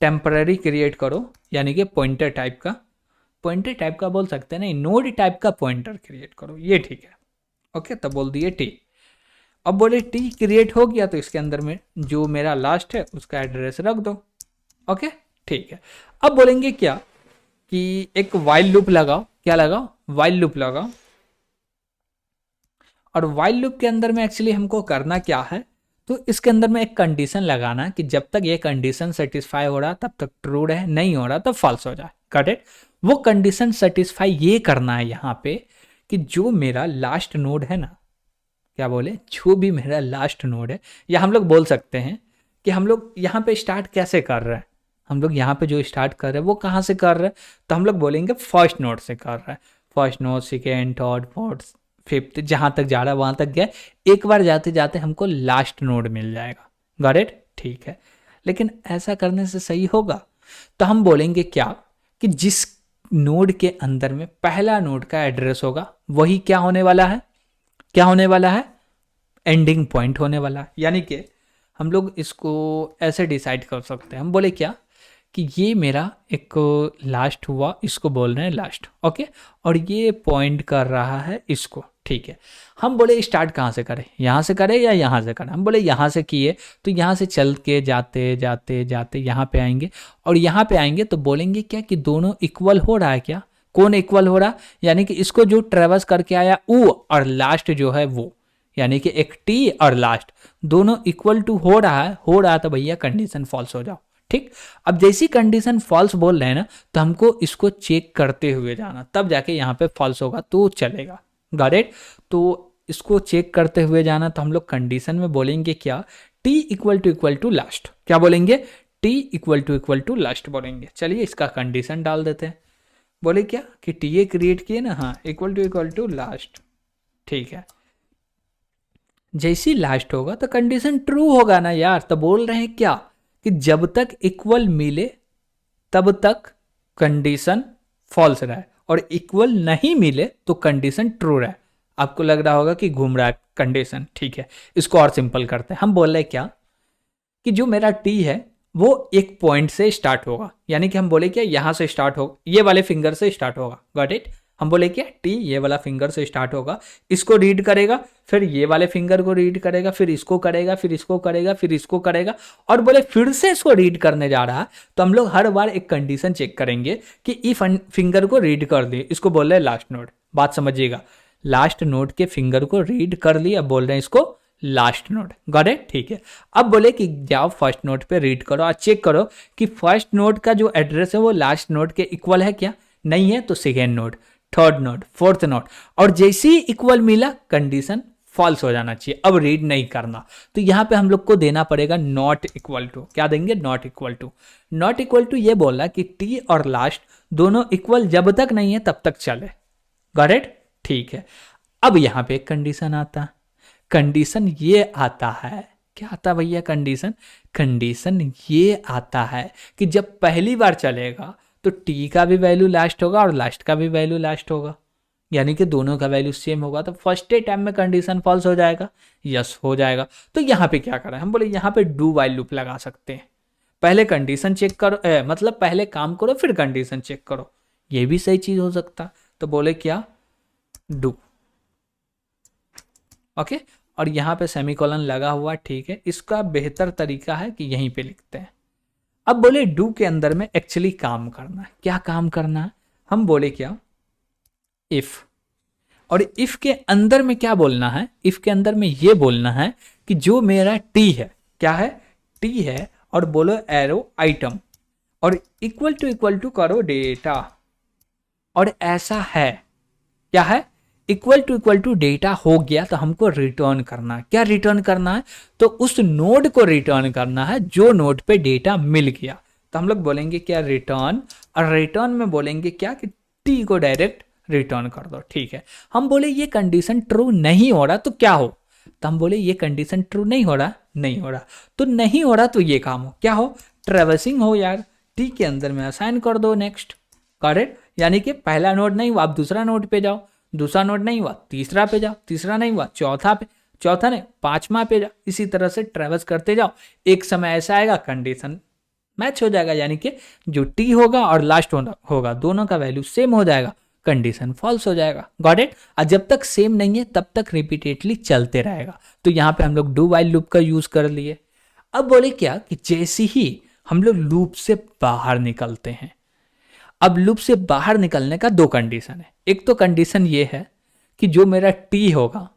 टेम्पररी क्रिएट करो, यानी कि पॉइंटर टाइप का बोल सकते हैं, नहीं नोड टाइप का पॉइंटर क्रिएट करो, ये ठीक है। ओके, तब बोल दिए टी। अब बोले टी क्रिएट हो गया, तो इसके अंदर में जो मेरा लास्ट है उसका एड्रेस रख दो। ओके, ठीक है। अब बोलेंगे क्या कि एक वाइल लूप लगाओ। क्या लगाओ? वाइल लूप लगाओ। और वाइल लूप के अंदर में एक्चुअली हमको करना क्या है, तो इसके अंदर में एक कंडीशन लगाना कि जब तक ये कंडीशन सेटिस्फाई हो रहा तब तक ट्रू है, नहीं हो रहा तब फॉल्स हो जाए। करेक्ट? वो कंडीशन सेटिस्फाई ये करना है यहाँ पे कि जो मेरा लास्ट नोड है ना, क्या बोले, जो भी मेरा लास्ट नोड है, या हम लोग बोल सकते हैं कि हम लोग यहाँ पे स्टार्ट कैसे कर रहे हैं। हम लोग यहाँ पे जो स्टार्ट कर रहे हैं वो कहाँ से कर रहे हैं, तो हम लोग बोलेंगे फर्स्ट नोड से कर रहे हैं। First node, second, third, fourth, fifth, जहाँ तक जा रहा है वहाँ तक गए। एक बार जाते जाते हमको लास्ट नोड मिल जाएगा। Got it? ठीक है, लेकिन ऐसा करने से सही होगा? तो हम बोलेंगे क्या कि जिस नोड के अंदर में पहला नोड का एड्रेस होगा वही क्या होने वाला है? क्या होने वाला है? एंडिंग पॉइंट होने वाला है। यानी कि हम लोग इसको ऐसे डिसाइड कर सकते हैं। हम बोले क्या कि ये मेरा एक लास्ट हुआ, इसको बोल रहे हैं लास्ट। ओके, और ये पॉइंट कर रहा है इसको। ठीक है, हम बोले स्टार्ट कहाँ से करें, यहाँ से करें या यहाँ से करें? हम बोले यहाँ से किए, तो यहाँ से चल के जाते जाते जाते यहाँ पे आएंगे, और यहाँ पे आएंगे तो बोलेंगे क्या कि दोनों इक्वल हो रहा है। क्या? कौन इक्वल हो रहा? यानी कि इसको जो ट्रेवर्स करके आया वो, और लास्ट जो है वो, यानी कि एक टी और लास्ट दोनों इक्वल टू हो रहा है तो भैया कंडीशन फॉल्स हो जाओ। ठीक, अब जैसी कंडीशन फॉल्स बोल रहे हैं ना, तो हमको इसको चेक करते हुए जाना, तब जाके यहाँ पे फॉल्स होगा तो चलेगा। Got it? तो इसको चेक करते हुए जाना, तो हम लोग कंडीशन में बोलेंगे क्या? T equal to last. क्या बोलेंगे? टी इक्वल टू लास्ट बोलेंगे। चलिए इसका कंडीशन डाल देते हैं। बोले क्या कि टी ए क्रिएट किए ना, हाँ, इक्वल टू लास्ट। ठीक है, जैसी लास्ट होगा तो कंडीशन ट्रू होगा ना यार। तो बोल रहे हैं क्या कि जब तक इक्वल मिले तब तक कंडीशन फॉल्स रहे और इक्वल नहीं मिले तो कंडीशन ट्रू रहे। आपको लग रहा होगा कि घूम रहा है कंडीशन, ठीक है, इसको और सिंपल करते हैं। हम बोल रहे क्या कि जो मेरा टी है वो एक पॉइंट से स्टार्ट होगा, यानी कि हम बोले क्या यहां से स्टार्ट होगा, ये वाले फिंगर से स्टार्ट होगा, गॉट इट। हम बोले क्या टी ये वाला फिंगर से स्टार्ट होगा, इसको रीड करेगा, फिर ये वाले फिंगर को रीड करेगा, फिर इसको करेगा, फिर इसको करेगा, फिर इसको करेगा, और बोले फिर से इसको रीड करने जा रहा है। तो हम लोग हर बार एक कंडीशन चेक करेंगे कि ई फिंगर को रीड कर दिए, इसको बोल रहे हैं लास्ट नोड। बात समझिएगा, लास्ट नोड के फिंगर को रीड कर लिया, बोल रहे हैं इसको लास्ट नोड, गॉट इट, ठीक है। अब बोले कि जाओ फर्स्ट नोड पे रीड करो और चेक करो कि फर्स्ट नोड का जो एड्रेस है वो लास्ट नोड के इक्वल है क्या, नहीं है तो second node, third node, fourth node, और जैसे ही इक्वल मिला कंडीशन फॉल्स हो जाना चाहिए, अब रीड नहीं करना। तो यहां पे हम लोग को देना पड़ेगा नॉट इक्वल टू, क्या देंगे, not equal to. Not equal to ये बोला कि टी और लास्ट दोनों इक्वल जब तक नहीं है तब तक चले, गॉट इट, ठीक है। अब यहां पे एक कंडीशन आता है, कंडीशन ये आता है, क्या आता भैया कंडीशन, कंडीशन ये आता है कि जब पहली बार चलेगा तो टी का भी वैल्यू लास्ट होगा और लास्ट का भी वैल्यू लास्ट होगा, यानी कि दोनों का वैल्यू सेम होगा, तो फर्स्ट टाइम में कंडीशन फॉल्स हो जाएगा, यस हो जाएगा। तो यहाँ पे क्या करें, हम बोले यहाँ पे डू वाइल लूप लगा सकते हैं, पहले कंडीशन चेक करो, मतलब पहले काम करो फिर कंडीशन चेक करो, ये भी सही चीज हो सकता। तो बोले क्या, डू, ओके, और यहाँ पे सेमीकोलन लगा हुआ, ठीक है। इसका बेहतर तरीका है कि यहीं पे लिखते हैं। अब बोले डू के अंदर में एक्चुअली काम करना है, क्या काम करना है, हम बोले क्या इफ, और इफ के अंदर में क्या बोलना है, इफ के अंदर में ये बोलना है कि जो मेरा टी है, क्या है, टी है, और बोलो एरो आइटम, और इक्वल टू करो डेटा, और ऐसा है, क्या है, इक्वल टू डेटा हो गया तो हमको रिटर्न करना है, क्या रिटर्न करना है, तो उस नोड को रिटर्न करना है जो नोड पे डेटा मिल गया। तो हम लोग बोलेंगे क्या रिटर्न, और रिटर्न में बोलेंगे क्या कि टी को डायरेक्ट रिटर्न कर दो, ठीक है। हम बोले ये कंडीशन ट्रू नहीं हो रहा तो क्या हो, तो हम बोले ये कंडीशन ट्रू नहीं हो रहा, नहीं हो रहा, तो नहीं हो रहा तो ये काम हो, क्या हो, ट्रेवर्सिंग हो यार, टी के अंदर में असाइन कर दो नेक्स्ट, करेक्ट, यानी कि पहला नोड नहीं हुआ आप दूसरा नोड पे जाओ, दूसरा नोड नहीं हुआ तीसरा पे जाओ, तीसरा नहीं हुआ चौथा पे, चौथा नहीं पांचवा पे जाओ, इसी तरह से ट्रेवर्स करते जाओ। एक समय ऐसा आएगा कंडीशन मैच हो जाएगा, यानी कि जो टी होगा और लास्ट होगा दोनों का वैल्यू सेम हो जाएगा, कंडीशन फॉल्स हो जाएगा, गॉट इट। और जब तक सेम नहीं है तब तक रिपीटेडली चलते रहेगा। तो यहाँ पे हम लोग डू वाइल लूप का यूज कर लिए। अब बोले क्या कि जैसे ही हम लोग लूप से बाहर निकलते हैं, अब लूप से बाहर निकलने का दो कंडीशन है। एक तो कंडीशन ये है कि जो मेरा टी होगा,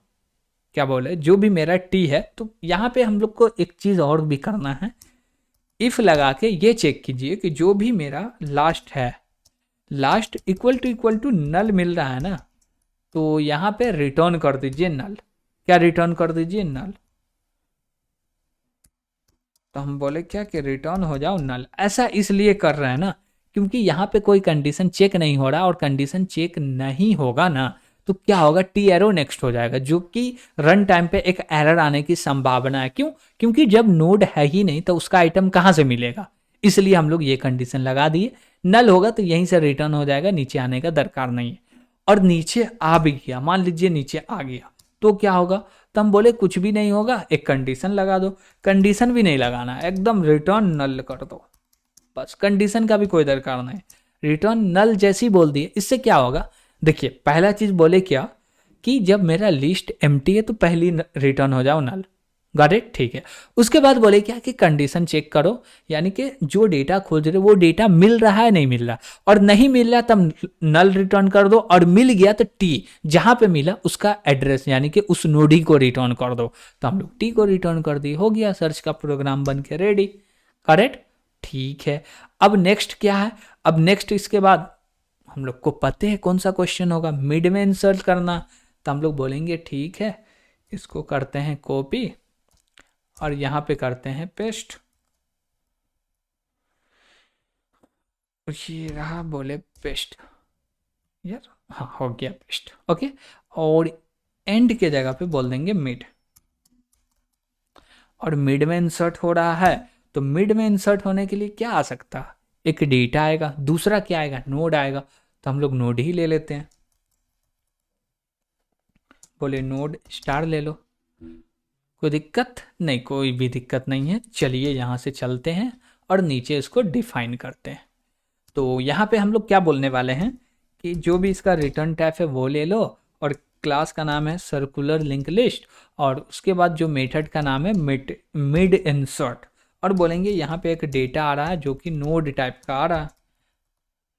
क्या बोले, जो भी मेरा टी है, तो यहाँ पे हम लोग को एक चीज और भी करना है, इफ लगा के ये चेक कीजिए कि जो भी मेरा लास्ट है, लास्ट इक्वल टू नल मिल रहा है ना, तो यहाँ पे रिटर्न कर दीजिए नल, क्या रिटर्न कर दीजिए नल। तो हम बोले क्या कि रिटर्न हो जाओ नल, ऐसा इसलिए कर रहे हैं ना क्योंकि यहाँ पे कोई कंडीशन चेक नहीं हो रहा, और कंडीशन चेक नहीं होगा ना तो क्या होगा, टी एरो नेक्स्ट हो जाएगा, जो कि रन टाइम पे एक एरर आने की संभावना है। क्यों, क्योंकि जब नोड है ही नहीं तो उसका आइटम कहाँ से मिलेगा, इसलिए हम लोग ये कंडीशन लगा दिए। नल होगा तो यहीं से रिटर्न हो जाएगा, नीचे आने का दरकार नहीं है। और नीचे आ भी गया, मान लीजिए नीचे आ गया तो क्या होगा, तो हम बोले कुछ भी नहीं होगा, एक कंडीशन लगा दो, कंडीशन भी नहीं लगाना, एकदम रिटर्न नल कर दो, बस कंडीशन का भी कोई दरकार नहीं, रिटर्न नल जैसी बोल दिए। इससे क्या होगा, देखिए पहला चीज बोले क्या कि जब मेरा लिस्ट एम्प्टी है तो पहली रिटर्न हो जाओ नल, गॉट इट, ठीक है। उसके बाद बोले क्या कि कंडीशन चेक करो, यानी कि जो डेटा खोज रहे वो डेटा मिल रहा है नहीं मिल रहा, और नहीं मिल रहा तब नल रिटर्न कर दो, और मिल गया तो टी जहां पे मिला उसका एड्रेस यानी कि उस नोडी को रिटर्न कर दो। तो हम लोग टी को रिटर्न कर दी, हो गया सर्च का प्रोग्राम बन के रेडी, करेक्ट, ठीक है। अब नेक्स्ट क्या है, अब नेक्स्ट इसके बाद हम लोग को पता है कौन सा क्वेश्चन होगा, मिड में इंसर्ट करना। तो हम लोग बोलेंगे ठीक है, इसको करते हैं कॉपी और यहां पे करते हैं पेस्ट, ये रहा, बोले पेस्ट, यार हाँ हो गया पेस्ट, ओके। और एंड के जगह पे बोल देंगे मिड, और मिड में इंसर्ट हो रहा है तो मिड में इंसर्ट होने के लिए क्या आ सकता है, एक डेटा आएगा, दूसरा क्या आएगा, नोड आएगा, तो हम लोग नोड ही ले लेते हैं। बोले नोड स्टार ले लो, कोई दिक्कत नहीं, कोई भी दिक्कत नहीं है। चलिए यहाँ से चलते हैं और नीचे इसको डिफाइन करते हैं। तो यहाँ पे हम लोग क्या बोलने वाले हैं कि जो भी इसका रिटर्न टाइप है वो ले लो, और क्लास का नाम है सर्कुलर लिंक लिस्ट, और उसके बाद जो मेथड का नाम है मिड इंसर्ट, और बोलेंगे यहाँ पे एक डेटा आ रहा है जो कि नोड टाइप का आ रहा है,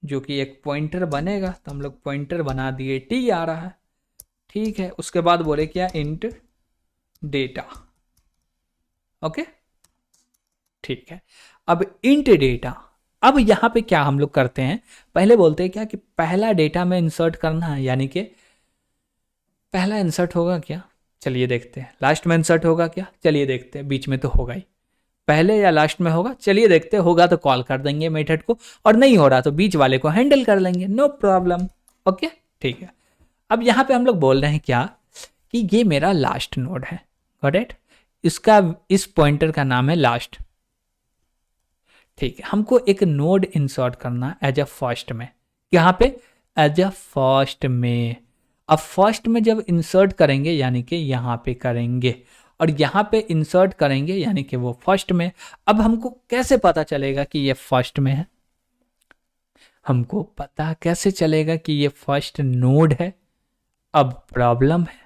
जो कि एक पॉइंटर बनेगा, तो हम लोग पॉइंटर बना दिए, टी आ रहा है, ठीक है। उसके बाद बोले क्या, इंट डेटा, ओके, ठीक है। अब इंट डेटा, अब यहाँ पे क्या हम लोग करते हैं, पहले बोलते हैं क्या कि पहला डेटा में इंसर्ट करना है, यानी कि पहला इंसर्ट होगा क्या, चलिए देखते हैं। लास्ट में इंसर्ट होगा क्या, चलिए देखते हैं। बीच में तो होगा ही, पहले या लास्ट में होगा, चलिए देखते हैं। होगा तो कॉल कर देंगे मेथड को, और नहीं हो रहा तो बीच वाले को हैंडल कर लेंगे, नो प्रॉब्लम, ओके, ठीक है। अब यहाँ पे हम लोग बोल रहे हैं क्या कि ये मेरा लास्ट नोड है, गॉट इट, इसका इस पॉइंटर का नाम है लास्ट, ठीक है। हमको एक नोड इंसर्ट करना एज अ फर्स्ट में, यहाँ पे एज अ फर्स्ट में। अब फर्स्ट में जब इंसर्ट करेंगे यानी कि यहाँ पे करेंगे, और यहाँ पे इंसर्ट करेंगे यानी कि वो फर्स्ट में। अब हमको कैसे पता चलेगा कि ये फर्स्ट में है, हमको पता कैसे चलेगा कि ये फर्स्ट नोड है, अब प्रॉब्लम है,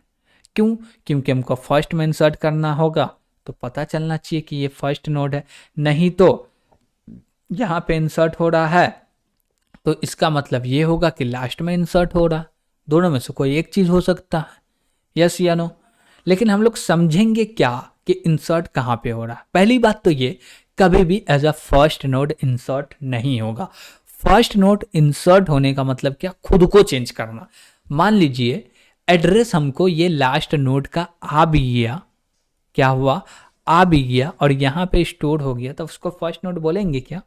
क्यों, क्योंकि हमको फर्स्ट में इंसर्ट करना होगा, तो पता चलना चाहिए कि ये फर्स्ट नोड है, नहीं तो यहाँ पे इंसर्ट हो रहा है तो इसका मतलब ये होगा कि लास्ट में इंसर्ट हो रहा, दोनों में से कोई एक चीज़ हो सकता है, यस या नो। लेकिन हम लोग समझेंगे क्या कि इंसर्ट कहाँ पे हो रहा है। पहली बात तो ये, कभी भी as a first node insert नहीं होगा। फर्स्ट नोड इंसर्ट होने का मतलब क्या, खुद को चेंज करना। मान लीजिए एड्रेस हमको ये लास्ट नोड का आ भी गया, क्या हुआ, आ भी गया, और यहाँ पे स्टोर हो गया, तो उसको फर्स्ट नोड बोलेंगे क्या,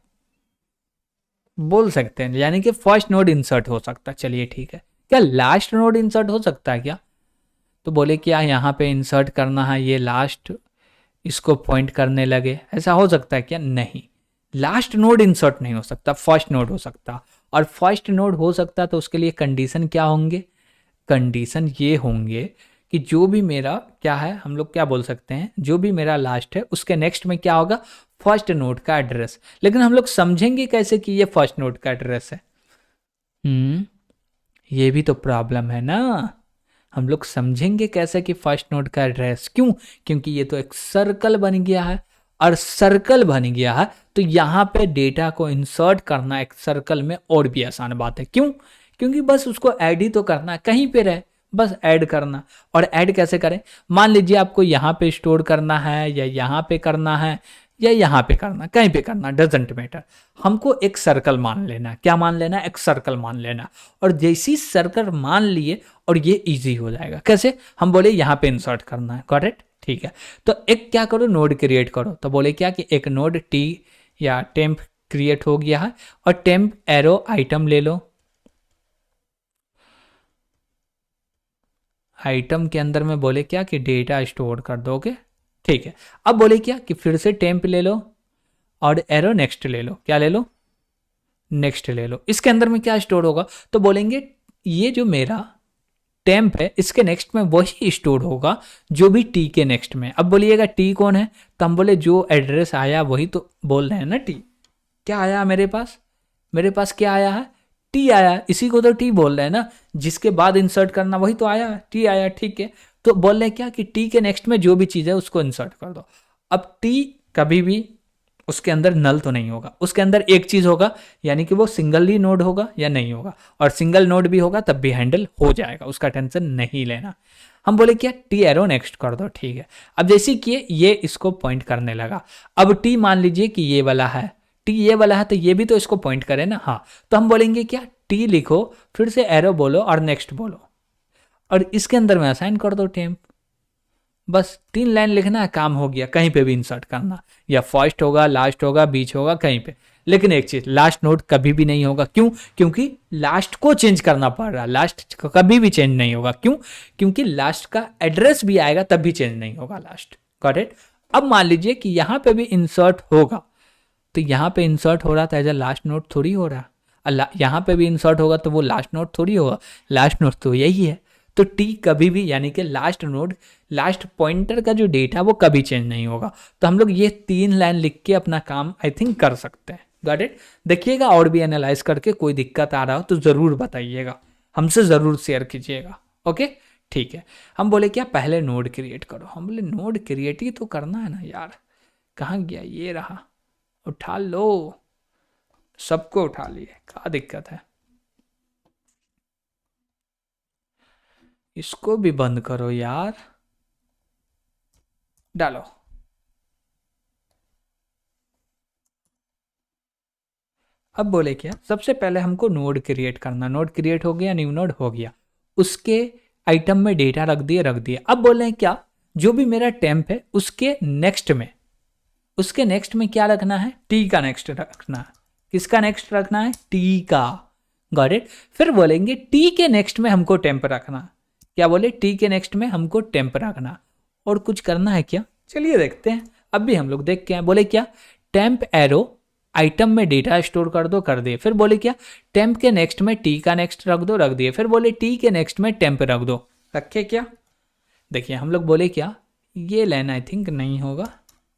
बोल सकते हैं, यानी कि फर्स्ट नोड इंसर्ट हो सकता है। चलिए ठीक है, क्या लास्ट नोड इंसर्ट हो सकता है क्या, तो बोले क्या यहाँ पे इंसर्ट करना है, ये लास्ट इसको पॉइंट करने लगे, ऐसा हो सकता है क्या, नहीं, लास्ट नोड इंसर्ट नहीं हो सकता, फर्स्ट नोड हो सकता। और फर्स्ट नोड हो सकता तो उसके लिए कंडीशन क्या होंगे, कंडीशन ये होंगे कि जो भी मेरा क्या है, हम लोग क्या बोल सकते हैं, जो भी मेरा लास्ट है उसके नेक्स्ट में क्या होगा, फर्स्ट नोड का एड्रेस। लेकिन हम लोग समझेंगे कैसे कि ये फर्स्ट नोड का एड्रेस है, ये भी तो प्रॉब्लम है ना। हम लोग समझेंगे कैसे कि फर्स्ट नोड का एड्रेस, क्यों, क्योंकि ये तो एक सर्कल बन गया है, और सर्कल बन गया है तो यहाँ पे डेटा को इंसर्ट करना एक सर्कल में और भी आसान बात है, क्यों, क्योंकि बस उसको ऐड ही तो करना है, कहीं पे रहे बस ऐड करना। और ऐड कैसे करें, मान लीजिए आपको यहाँ पे स्टोर करना है, या यहाँ पे करना है, या यहाँ पे करना, कहीं पे करना, डजेंट मैटर, हमको एक सर्कल मान लेना। क्या मान लेना, एक सर्कल मान लेना। और जैसी सर्कल मान लिए और ये इजी हो जाएगा, कैसे, हम बोले यहाँ पे इंसर्ट करना है, गॉट इट, ठीक है। तो एक क्या करो, नोड क्रिएट करो, तो बोले क्या कि एक नोड टी या टेम्प क्रिएट हो गया है, और टेम्प एरो आइटम ले लो, आइटम के अंदर में बोले क्या कि डेटा स्टोर कर दोगे, ठीक है। अब बोले क्या कि फिर से टेम्प ले लो और एरो नेक्स्ट ले लो, क्या ले लो, नेक्स्ट ले लो। इसके अंदर में क्या स्टोर होगा, तो बोलेंगे ये जो मेरा टेम्प है इसके नेक्स्ट में वही स्टोर होगा जो भी टी के नेक्स्ट में। अब बोलिएगा टी कौन है, तो हम बोले जो एड्रेस आया वही तो बोल रहे हैं ना, टी क्या आया मेरे पास, मेरे पास क्या आया है, टी आया, इसी को तो टी बोल रहे हैं ना, जिसके बाद इंसर्ट करना वही तो आया, टी आया, ठीक है। तो बोल रहे हैं क्या कि टी के नेक्स्ट में जो भी चीज़ है उसको इंसर्ट कर दो। अब टी कभी भी उसके अंदर नल तो नहीं होगा, उसके अंदर एक चीज़ होगा, यानी कि वो सिंगल ही नोड होगा या नहीं होगा, और सिंगल नोड भी होगा तब भी हैंडल हो जाएगा, उसका टेंशन नहीं लेना। हम बोले क्या, टी एरो नेक्स्ट कर दो, ठीक है। अब जैसे कि ये इसको पॉइंट करने लगा, अब टी मान लीजिए कि ये वाला है, टी ये वाला है, तो ये भी तो इसको पॉइंट करे ना, हाँ, तो हम बोलेंगे क्या, टी लिखो, फिर से एरो बोलो और नेक्स्ट बोलो, और इसके अंदर में असाइन कर दो टेम्प, बस 3 लाइन लिखना है, काम हो गया। कहीं पे भी इंसर्ट करना, या फर्स्ट होगा, लास्ट होगा, बीच होगा, कहीं पे। लेकिन एक चीज, लास्ट नोड कभी भी नहीं होगा, क्यों, क्योंकि लास्ट को चेंज करना पड़ रहा है, लास्ट कभी भी चेंज नहीं होगा, क्यों, क्योंकि लास्ट का एड्रेस भी आएगा तब भी चेंज नहीं होगा लास्ट, गॉट इट। अब मान लीजिए कि यहाँ पे भी इंसर्ट होगा, तो यहाँ पे इंसर्ट हो रहा था एज अ लास्ट नोड थोड़ी हो रहा, यहाँ पे भी इंसर्ट होगा तो वो लास्ट नोड थोड़ी होगा, लास्ट नोड तो यही है। तो टी कभी भी यानी कि लास्ट नोड, लास्ट पॉइंटर का जो डेटा वो कभी चेंज नहीं होगा। तो हम लोग ये 3 लाइन लिख के अपना काम आई थिंक कर सकते हैं। Got it. देखिएगा और भी एनालाइज करके कोई दिक्कत आ रहा हो तो ज़रूर बताइएगा, हमसे ज़रूर शेयर कीजिएगा। ओके ठीक है। हम बोले क्या, पहले नोड क्रिएट करो। हम बोले नोड क्रिएट ही तो करना है ना यार, कहाँ गया, ये रहा, उठा लो, सबको उठा लिए, क्या दिक्कत है, इसको भी बंद करो यार, डालो। अब बोले क्या, सबसे पहले हमको नोड क्रिएट करना, नोड क्रिएट हो गया, न्यू नोड हो गया, उसके आइटम में डेटा रख दिए। अब बोले क्या, जो भी मेरा टेम्प है उसके नेक्स्ट में, उसके नेक्स्ट में क्या रखना है, टी का नेक्स्ट रखना है। किसका नेक्स्ट रखना है, टी का। Got it. फिर बोलेंगे टी के नेक्स्ट में हमको टेम्प रखना, क्या बोले, टी के नेक्स्ट में हमको टेम्प रखना। और कुछ करना है क्या, चलिए देखते हैं। अब भी हम लोग देख के हैं, बोले क्या, टेम्प एरो आइटम में डेटा स्टोर कर दो, कर दिए। फिर बोले क्या, टेम्प के नेक्स्ट में टी का नेक्स्ट रख दो, रख दिए। फिर बोले टी के नेक्स्ट में टेम्प रख दो, रखे क्या। देखिए हम लोग बोले क्या, ये लाइन आई थिंक नहीं होगा,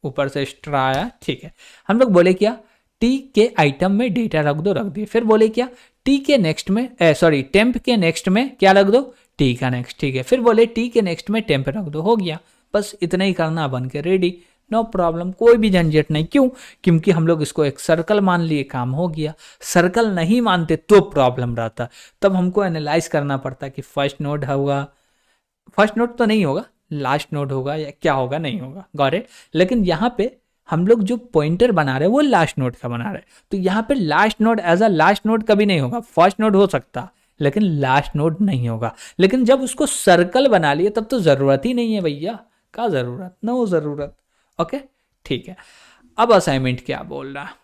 ऊपर से एक्स्ट्रा आया, ठीक है। हम लोग बोले क्या, टी के आइटम में डेटा रख दो, रख दिए। फिर बोले क्या, टी के नेक्स्ट में सॉरी टेम्प के नेक्स्ट में क्या रख दो, टी का नेक्स्ट, ठीक है। फिर बोले टी के नेक्स्ट में टेम्प रख दो, हो गया। बस इतना ही करना, बन के रेडी, नो प्रॉब्लम, कोई भी झंझट नहीं। क्यों, क्योंकि हम लोग इसको एक सर्कल मान लिए, काम हो गया। सर्कल नहीं मानते तो प्रॉब्लम रहता, तब हमको एनालाइज करना पड़ता कि फर्स्ट नोड होगा, फर्स्ट नोड तो नहीं होगा, लास्ट नोड होगा या क्या होगा, नहीं होगा। Got it. लेकिन यहाँ पे हम लोग जो पॉइंटर बना रहे हैं वो लास्ट नोड का बना रहे हैं, तो यहाँ पे last node as a last node कभी नहीं होगा। फर्स्ट नोड हो सकता लेकिन लास्ट नोड नहीं होगा। लेकिन जब उसको सर्कल बना लिए तब तो जरूरत ही नहीं है भैया, का जरूरत, नो जरूरत। ओके ठीक है। अब असाइनमेंट क्या बोल रहा है,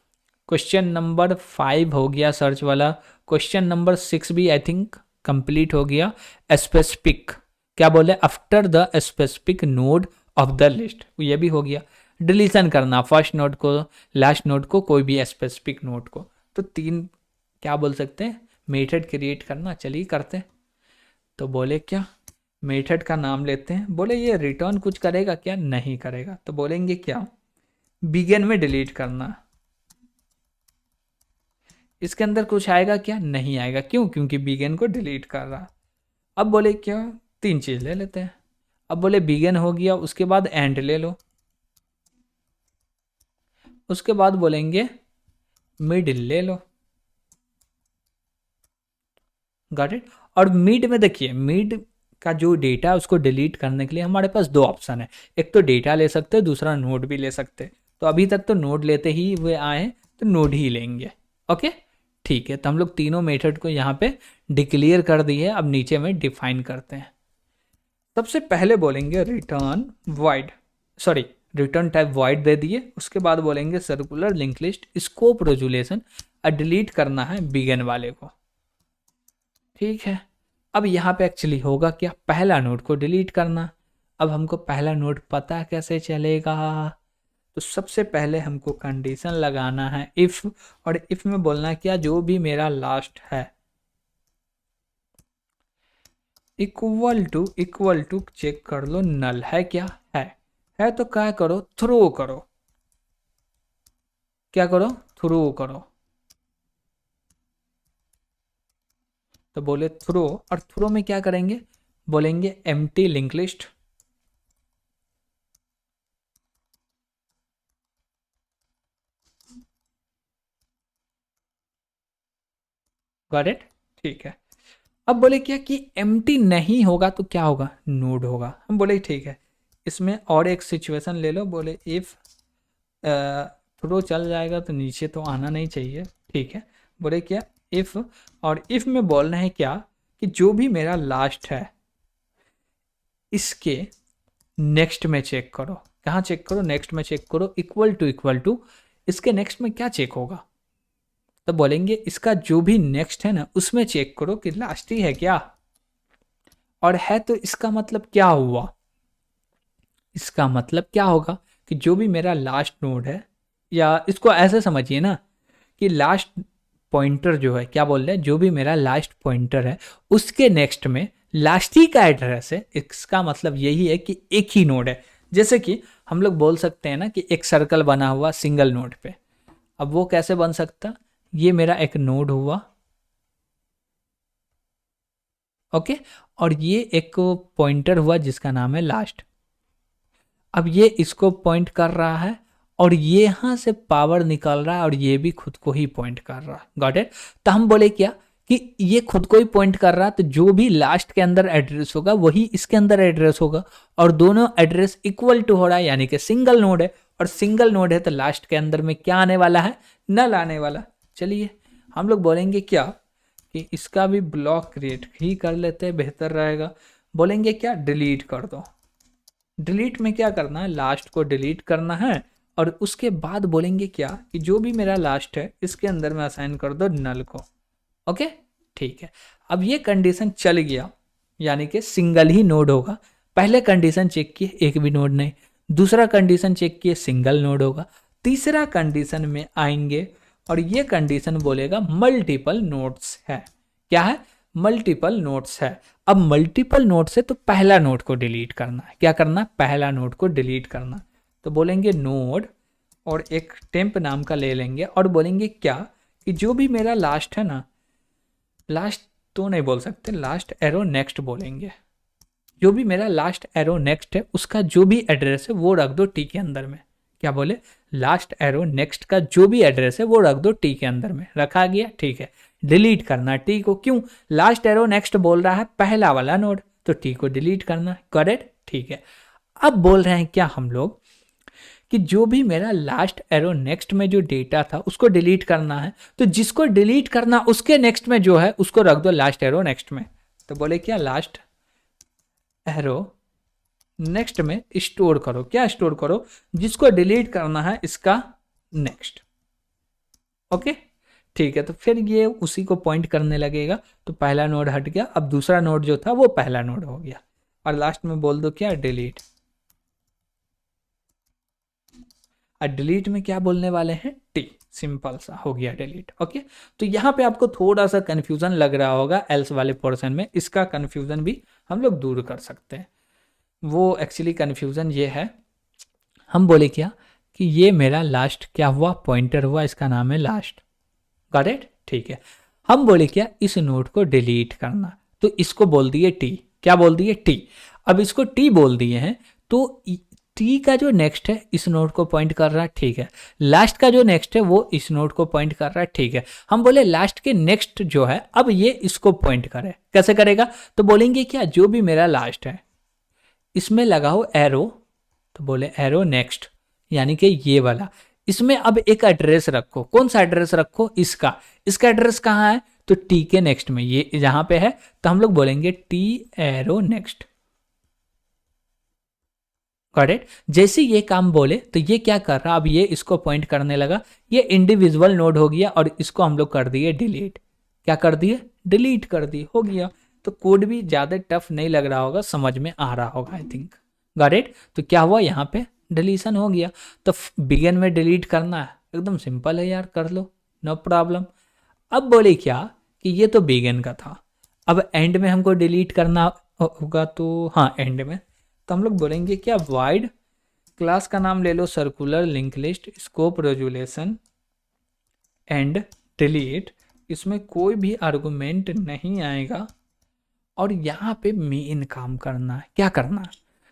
क्वेश्चन नंबर 5 हो गया सर्च वाला, क्वेश्चन नंबर 6 भी आई थिंक कंप्लीट हो गया। स्पेसिफिक, क्या बोले, after the specific node of the list, ये भी हो गया। डिलीशन करना, फर्स्ट नोड को, लास्ट नोड को, कोई भी स्पेसिफिक नोड को। तो 3 क्या बोल सकते हैं, मेथड क्रिएट करना, चलिए करते हैं। तो बोले क्या, मेथड का नाम लेते हैं। बोले ये रिटर्न कुछ करेगा क्या, नहीं करेगा। तो बोलेंगे क्या, बिगिन में डिलीट करना, इसके अंदर कुछ आएगा क्या, नहीं आएगा। क्यों, क्योंकि बिगिन को डिलीट कर रहा। अब बोले क्या, 3 चीज ले लेते हैं। अब बोले बिगिन हो गया, उसके बाद एंड ले लो, उसके बाद बोलेंगे मिडिल ले लो। Got it. और मिड में देखिए, मिड का जो डेटा है उसको डिलीट करने के लिए हमारे पास 2 ऑप्शन है, एक तो डेटा ले सकते हैं, दूसरा नोड भी ले सकते हैं। तो अभी तक तो नोड लेते ही हुए आए हैं, तो नोड ही लेंगे। ओके ठीक है। तो हम लोग तीनों मेथड को यहाँ पे डिक्लेयर कर दिए, अब नीचे में डिफाइन करते हैं। सबसे पहले बोलेंगे return void, sorry return type void दे दिए। उसके बाद बोलेंगे circular link list scope resolution, delete करना है बिगन वाले को, ठीक है। अब यहाँ पे एक्चुअली होगा क्या, पहला नोड को डिलीट करना। अब हमको पहला नोड पता कैसे चलेगा, तो सबसे पहले हमको कंडीशन लगाना है इफ, और इफ में बोलना क्या, जो भी मेरा लास्ट है इक्वल टू चेक कर लो नल है क्या, है तो क्या करो, थ्रो करो, क्या करो, थ्रो करो। तो बोले थ्रो, और थ्रो में क्या करेंगे, बोलेंगे empty link list, got it, ठीक है। अब बोले क्या कि एम्प्टी नहीं होगा तो क्या होगा, नोड होगा। हम बोले ठीक है, इसमें और एक सिचुएशन ले लो। बोले इफ थ्रो चल जाएगा तो नीचे तो आना नहीं चाहिए, ठीक है। बोले क्या, इफ, और इफ में बोलना है क्या, कि जो भी मेरा लास्ट है इसके नेक्स्ट में चेक करो। कहाँ चेक करो, नेक्स्ट में चेक करो, इक्वल टू इसके नेक्स्ट में क्या चेक होगा, तो बोलेंगे इसका जो भी नेक्स्ट है ना उसमें चेक करो कि लास्ट ही है क्या, और है तो इसका मतलब क्या हुआ, इसका मतलब क्या होगा कि जो भी मेरा लास्ट नोड है या इसको ऐसे समझिए ना कि लास्ट पॉइंटर जो है, क्या बोल रहे हैं, जो भी मेरा लास्ट पॉइंटर है उसके नेक्स्ट में लास्ट ही का एड्रेस है। इसका मतलब यही है कि एक ही नोड है। जैसे कि हम लोग बोल सकते हैं ना कि एक सर्कल बना हुआ सिंगल नोड पे, अब वो कैसे बन सकता, ये मेरा एक नोड हुआ, ओके, और ये एक पॉइंटर हुआ जिसका नाम है लास्ट। अब ये इसको पॉइंट कर रहा है और ये यहां से पावर निकल रहा है और ये भी खुद को ही पॉइंट कर रहा है। Got it. तो हम बोले क्या कि ये खुद को ही पॉइंट कर रहा है, तो जो भी लास्ट के अंदर एड्रेस होगा वही इसके अंदर एड्रेस होगा, और दोनों एड्रेस इक्वल टू हो रहा है, यानी कि सिंगल नोड है। और सिंगल नोड है तो लास्ट के अंदर में क्या आने वाला है, नल आने वाला। चलिए हम लोग बोलेंगे क्या कि इसका भी ब्लॉक क्रिएट ही कर लेते हैं, बेहतर रहेगा। बोलेंगे क्या, डिलीट कर दो। डिलीट में क्या करना है, लास्ट को डिलीट करना है, और उसके बाद बोलेंगे क्या कि जो भी मेरा लास्ट है इसके अंदर में असाइन कर दो नल को। ओके, ठीक है। अब ये कंडीशन चल गया, यानी कि सिंगल ही नोड होगा। पहले कंडीशन चेक किए, एक भी नोड नहीं। दूसरा कंडीशन चेक किए, सिंगल नोड होगा। तीसरा कंडीशन में आएंगे और ये कंडीशन बोलेगा मल्टीपल नोड्स है। क्या है, मल्टीपल नोड्स है। अब मल्टीपल नोड से तो पहला नोड को डिलीट करना है। क्या करना, पहला नोड को डिलीट करना। तो बोलेंगे नोड और एक टेम्प नाम का ले लेंगे और बोलेंगे क्या कि जो भी मेरा लास्ट है ना, लास्ट तो नहीं बोल सकते, लास्ट एरो नेक्स्ट बोलेंगे। जो भी मेरा लास्ट एरो नेक्स्ट है उसका जो भी एड्रेस है वो रख दो टी के अंदर में। क्या बोले, लास्ट एरो नेक्स्ट का जो भी एड्रेस है वो रख दो टी के अंदर में। रखा गया, ठीक है। डिलीट करना टी को, क्यों, लास्ट एरो नेक्स्ट बोल रहा है पहला वाला नोड, तो टी को डिलीट करना, करेक्ट, ठीक है। अब बोल रहे हैं क्या हम लोग कि जो भी मेरा लास्ट एरो नेक्स्ट में जो डेटा था उसको डिलीट करना है, तो जिसको डिलीट करना उसके नेक्स्ट में जो है उसको रख दो लास्ट एरो नेक्स्ट में। तो बोले क्या, लास्ट एरो नेक्स्ट में स्टोर करो। क्या स्टोर करो, जिसको डिलीट करना है इसका नेक्स्ट। ओके, ठीक है। तो फिर ये उसी को पॉइंट करने लगेगा, तो पहला नोड हट गया, अब दूसरा नोड जो था वो पहला नोड हो गया, और लास्ट में बोल दो क्या, डिलीट। और डिलीट में क्या बोलने वाले हैं, टी, सिंपल सा हो गया डिलीट। ओके, तो यहाँ पे आपको थोड़ा सा कंफ्यूजन लग रहा होगा एल्स वाले पोर्शन में, इसका कंफ्यूजन भी हम लोग दूर कर सकते हैं। वो एक्चुअली कंफ्यूजन ये है, हम बोले क्या कि ये मेरा लास्ट क्या हुआ, पॉइंटर हुआ, इसका नाम है लास्ट। गॉट इट, ठीक है। हम बोले क्या, इस नोड को डिलीट करना, तो इसको बोल दिए टी। क्या बोल दिए, टी। अब इसको टी बोल दिए हैं, तो टी का जो नेक्स्ट है इस नोड को पॉइंट कर रहा है, ठीक है। लास्ट का जो नेक्स्ट है वो इस नोड को पॉइंट कर रहा है, ठीक है। हम बोले लास्ट के नेक्स्ट जो है अब ये इसको पॉइंट करे, कैसे करेगा, तो बोलेंगे क्या, जो भी मेरा लास्ट है इसमें लगाओ एरो, तो बोले एरो नेक्स्ट, यानी कि ये वाला। इसमें अब एक एड्रेस रखो, कौन सा एड्रेस रखो, इसका। इसका एड्रेस कहाँ है, तो टी के नेक्स्ट में, ये जहां पे है, तो हम लोग बोलेंगे टी एरो नेक्स्ट। करेक्ट। जैसे ये काम बोले तो ये क्या कर रहा, अब ये इसको पॉइंट करने लगा, ये इंडिविजुअल नोड हो गया और इसको हम लोग कर दिए डिलीट। क्या कर दिए, डिलीट कर दिए, हो गया। तो कोड भी ज़्यादा टफ नहीं लग रहा होगा, समझ में आ रहा होगा आई थिंक। Got it. तो क्या हुआ, यहाँ पे डिलीशन हो गया। तो बिगिन में डिलीट करना है, एकदम सिंपल है यार, कर लो, नो प्रॉब्लम। अब बोले क्या कि ये तो बिगिन का था, अब एंड में हमको डिलीट करना होगा, तो हाँ एंड में, तो हम लोग बोलेंगे क्या, वाइड क्लास का नाम ले लो circular link list scope resolution and delete. इसमें कोई भी आर्गुमेंट नहीं आएगा, और यहाँ पे मेन काम करना है, क्या करना है,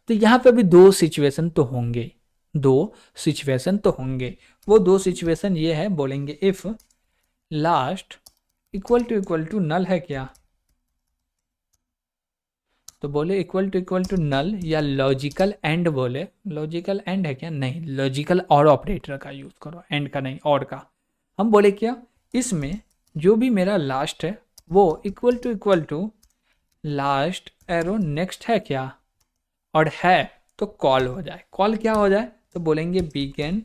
तो यहाँ पे भी दो सिचुएशन तो होंगे, दो सिचुएशन तो होंगे। वो दो सिचुएशन ये है, बोलेंगे if last equal to null है क्या, तो बोले इक्वल टू नल, या लॉजिकल एंड, बोले लॉजिकल एंड है क्या, नहीं, लॉजिकल और ऑपरेटर का यूज करो, एंड का नहीं, और का। हम बोले क्या, इसमें जो भी मेरा लास्ट है वो equal to last arrow next है क्या, और है तो कॉल हो जाए। कॉल क्या हो जाए, तो बोलेंगे बिगिन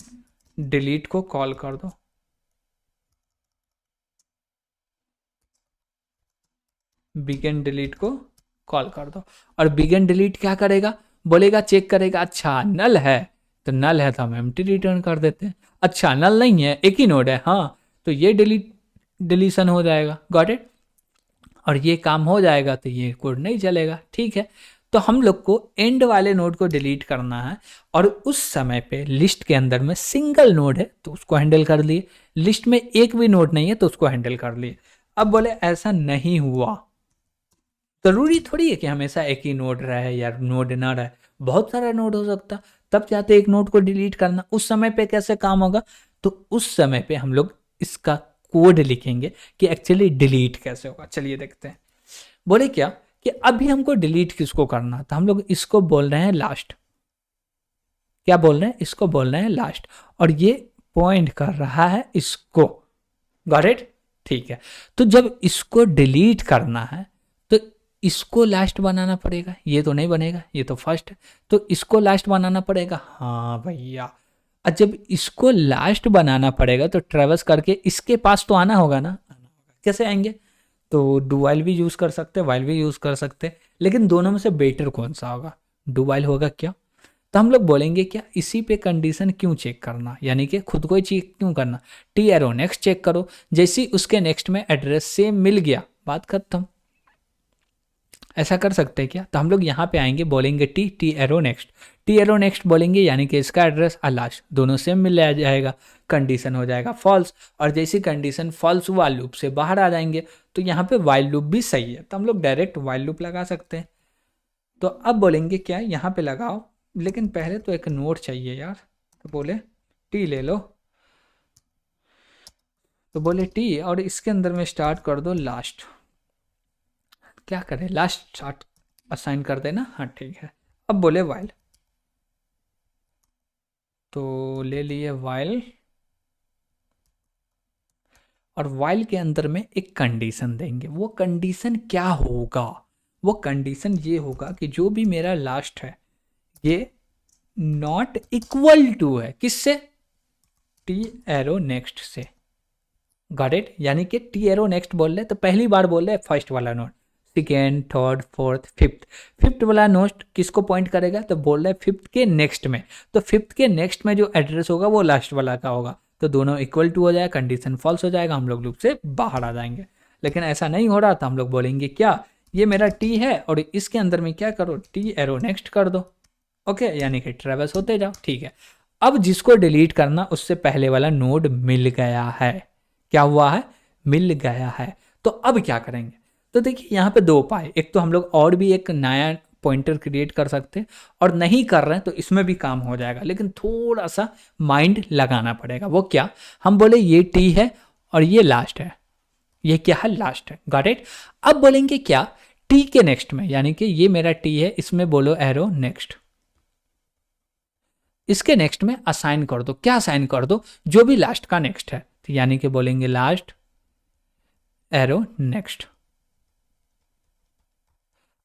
डिलीट को कॉल कर दो। बिगिन डिलीट को कॉल कर दो, और बिगिन डिलीट क्या करेगा, बोलेगा चेक करेगा, अच्छा नल है, तो नल है तो हम एम्प्टी रिटर्न कर देते हैं। अच्छा नल नहीं है, एक ही नोड है, हाँ, तो ये डिलीशन हो जाएगा, गॉट इट। और ये काम हो जाएगा तो ये कोड नहीं चलेगा, ठीक है। तो हम लोग को एंड वाले नोड को डिलीट करना है, और उस समय पे लिस्ट के अंदर में सिंगल नोड है तो उसको हैंडल कर लिए, लिस्ट में एक भी नोड नहीं है तो उसको हैंडल कर लिए। अब बोले ऐसा नहीं हुआ, जरूरी थोड़ी है कि हमेशा एक ही नोड रहे या नोड ना रहे, बहुत सारा नोड हो सकता, तब चाहते एक नोड को डिलीट करना, उस समय पे कैसे काम होगा, तो उस समय पे हम लोग इसका कोड लिखेंगे कि एक्चुअली डिलीट कैसे होगा। चलिए देखते हैं। बोले क्या कि अभी हमको डिलीट किसको करना, तो हम लोग इसको बोल रहे हैं लास्ट। क्या बोल रहे हैं, इसको बोल रहे हैं लास्ट, और ये पॉइंट कर रहा है इसको, गॉट इट, ठीक है। तो जब इसको डिलीट करना है तो इसको लास्ट बनाना पड़ेगा, ये तो नहीं बनेगा, ये तो फर्स्ट है, तो इसको लास्ट बनाना पड़ेगा, हाँ भैया। और जब इसको लास्ट बनाना पड़ेगा तो ट्रेवर्स करके इसके पास तो आना होगा ना, कैसे आएंगे, तो डू वाइल भी यूज़ कर सकते, वाइल भी यूज़ कर सकते, लेकिन दोनों में से बेटर कौन सा होगा, डू वाइल होगा क्या। तो हम लोग बोलेंगे क्या, इसी पे कंडीशन क्यों चेक करना, यानी कि खुद को ही चेक क्यों करना, टी एरो नेक्स्ट चेक करो, जैसे उसके नेक्स्ट में एड्रेस सेम मिल गया, बात खत्म। ऐसा कर सकते हैं क्या, तो हम लोग यहाँ पे आएंगे, बोलेंगे T arrow next, T arrow next बोलेंगे, यानी कि इसका एड्रेस और लास्ट दोनों सेम मिल जाएगा, कंडीशन हो जाएगा फॉल्स, और जैसी कंडीशन फॉल्स हुआ लूप से बाहर आ जाएंगे, तो यहाँ पे वाइल लूप भी सही है, तो हम लोग डायरेक्ट वाइल लूप लगा सकते हैं। तो अब बोलेंगे क्या, यहाँ पे लगाओ, लेकिन पहले तो एक नोड चाहिए यार, तो बोले टी ले लो, तो बोले टी, और इसके अंदर में स्टार्ट कर दो लास्ट, क्या करें, लास्ट स्टार्ट असाइन कर देना, हाँ ठीक है। अब बोले वाइल, तो ले लिए वाइल, और वाइल के अंदर में एक कंडीशन देंगे, वो कंडीशन क्या होगा, वो कंडीशन ये होगा कि जो भी मेरा लास्ट है ये नॉट इक्वल टू है किससे, टी एरो नेक्स्ट से, गॉट इट। यानी कि टी एरो नेक्स्ट बोल रहे तो पहली बार बोल रहे फर्स्ट वाला note, second third fourth fifth, fifth वाला नोट किसको पॉइंट करेगा, तो बोल रहे फिफ्थ के नेक्स्ट में, तो फिफ्थ के नेक्स्ट में जो एड्रेस होगा वो लास्ट वाला का होगा, तो दोनों इक्वल टू हो जाएगा, कंडीशन फॉल्स हो जाएगा, हम लोग लूप से बाहर आ जाएंगे। लेकिन ऐसा नहीं हो रहा, तो हम लोग बोलेंगे क्या, ये मेरा टी है और इसके अंदर में क्या करो, टी एरो नेक्स्ट कर दो, ओके, यानी कि ट्रेवर्स होते जाओ, ठीक है। अब जिसको डिलीट करना उससे पहले वाला नोड मिल गया है, क्या हुआ है, मिल गया है, तो अब क्या करेंगे, तो देखिए यहाँ पे दो उपाय, एक तो हम लोग और भी एक नया पॉइंटर क्रिएट कर सकते हैं, और नहीं कर रहे हैं तो इसमें भी काम हो जाएगा, लेकिन थोड़ा सा माइंड लगाना पड़ेगा। वो क्या, हम बोले ये टी है और ये लास्ट है, ये क्या है, लास्ट है, गॉट इट। अब बोलेंगे क्या, टी के नेक्स्ट में, यानी कि ये मेरा टी है, इसमें बोलो एरो नेक्स्ट, इसके नेक्स्ट में असाइन कर दो, क्या असाइन कर दो, जो भी लास्ट का नेक्स्ट है, तो यानी कि बोलेंगे लास्ट एरो नेक्स्ट।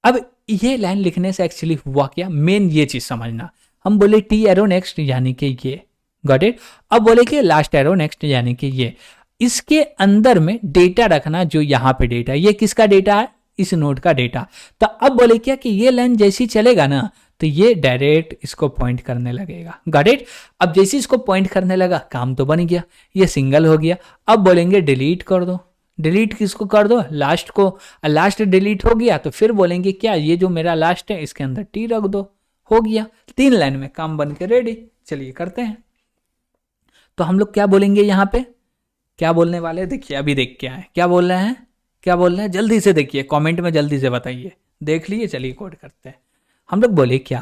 अब ये लाइन लिखने से एक्चुअली हुआ क्या, मेन ये चीज समझना, हम बोले टी एरो नेक्स्ट यानी कि ये, गॉट इट। अब बोले कि लास्ट एरो नेक्स्ट यानी कि ये, इसके अंदर में डेटा रखना, जो यहाँ पे डेटा, ये किसका डेटा है, इस नोड का डेटा। तो अब बोले क्या कि ये लाइन जैसी चलेगा ना, तो ये डायरेक्ट इसको पॉइंट करने लगेगा, गॉट इट। अब जैसे इसको पॉइंट करने लगा, काम तो बन गया, ये सिंगल हो गया। अब बोलेंगे डिलीट कर दो, डिलीट किसको कर दो, लास्ट को, लास्ट डिलीट हो गया तो फिर बोलेंगे क्या, ये जो मेरा लास्ट है इसके अंदर टी रख दो, हो गया, 3 लाइन में काम बन के रेडी। चलिए करते हैं। तो हम लोग क्या बोलेंगे यहाँ पे, क्या बोलने वाले, देखिए अभी देख के आए क्या बोल रहे हैं, क्या बोल रहे हैं, जल्दी से देखिए, कमेंट में जल्दी से बताइए, देख लिए। चलिए कोड करते हैं। हम लोग बोले क्या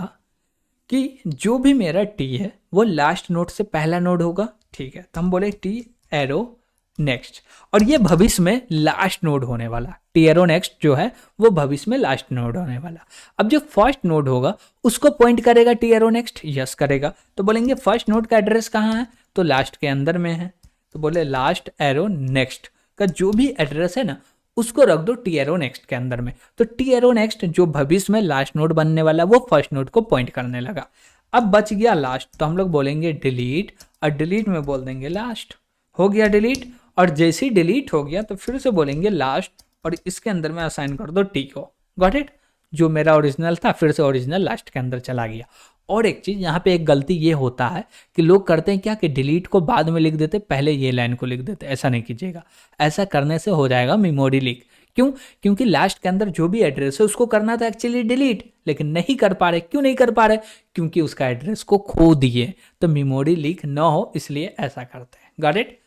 कि जो भी मेरा टी है वो लास्ट नोड से पहला नोड होगा, ठीक है, तो हम बोले टी एरो नेक्स्ट, और ये भविष्य में लास्ट नोड होने वाला, टी एरो नेक्स्ट जो है वो भविष्य में लास्ट नोड होने वाला। अब जो फर्स्ट नोड होगा उसको पॉइंट करेगा टी एरो नेक्स्ट, यस करेगा, तो बोलेंगे फर्स्ट नोड का एड्रेस कहाँ है, तो लास्ट के अंदर में है, तो बोले लास्ट एरो नेक्स्ट का जो भी एड्रेस है ना उसको रख दो टी एरो नेक्स्ट के अंदर में। तो टी एरो नेक्स्ट जो भविष्य में लास्ट नोड बनने वाला वो फर्स्ट नोड को पॉइंट करने लगा। अब बच गया लास्ट, तो हम लोग बोलेंगे डिलीट, और डिलीट में बोल देंगे लास्ट, हो गया डिलीट। और जैसे ही डिलीट हो गया तो फिर से बोलेंगे लास्ट, और इसके अंदर में असाइन कर दो टी को, गॉट इट। जो मेरा ओरिजिनल था फिर से ओरिजिनल लास्ट के अंदर चला गया। और एक चीज यहाँ पे एक गलती ये होता है कि लोग करते हैं क्या कि डिलीट को बाद में लिख देते, पहले ये लाइन को लिख देते। ऐसा नहीं कीजिएगा, ऐसा करने से हो जाएगा मेमोरी लीक। क्यों? क्योंकि लास्ट के अंदर जो भी एड्रेस है उसको करना था एक्चुअली डिलीट, लेकिन नहीं कर पा रहे। क्यों नहीं कर पा रहे? क्योंकि उसका एड्रेस को खो दिए। तो मेमोरी लीक ना हो इसलिए ऐसा करते हैं। Got it?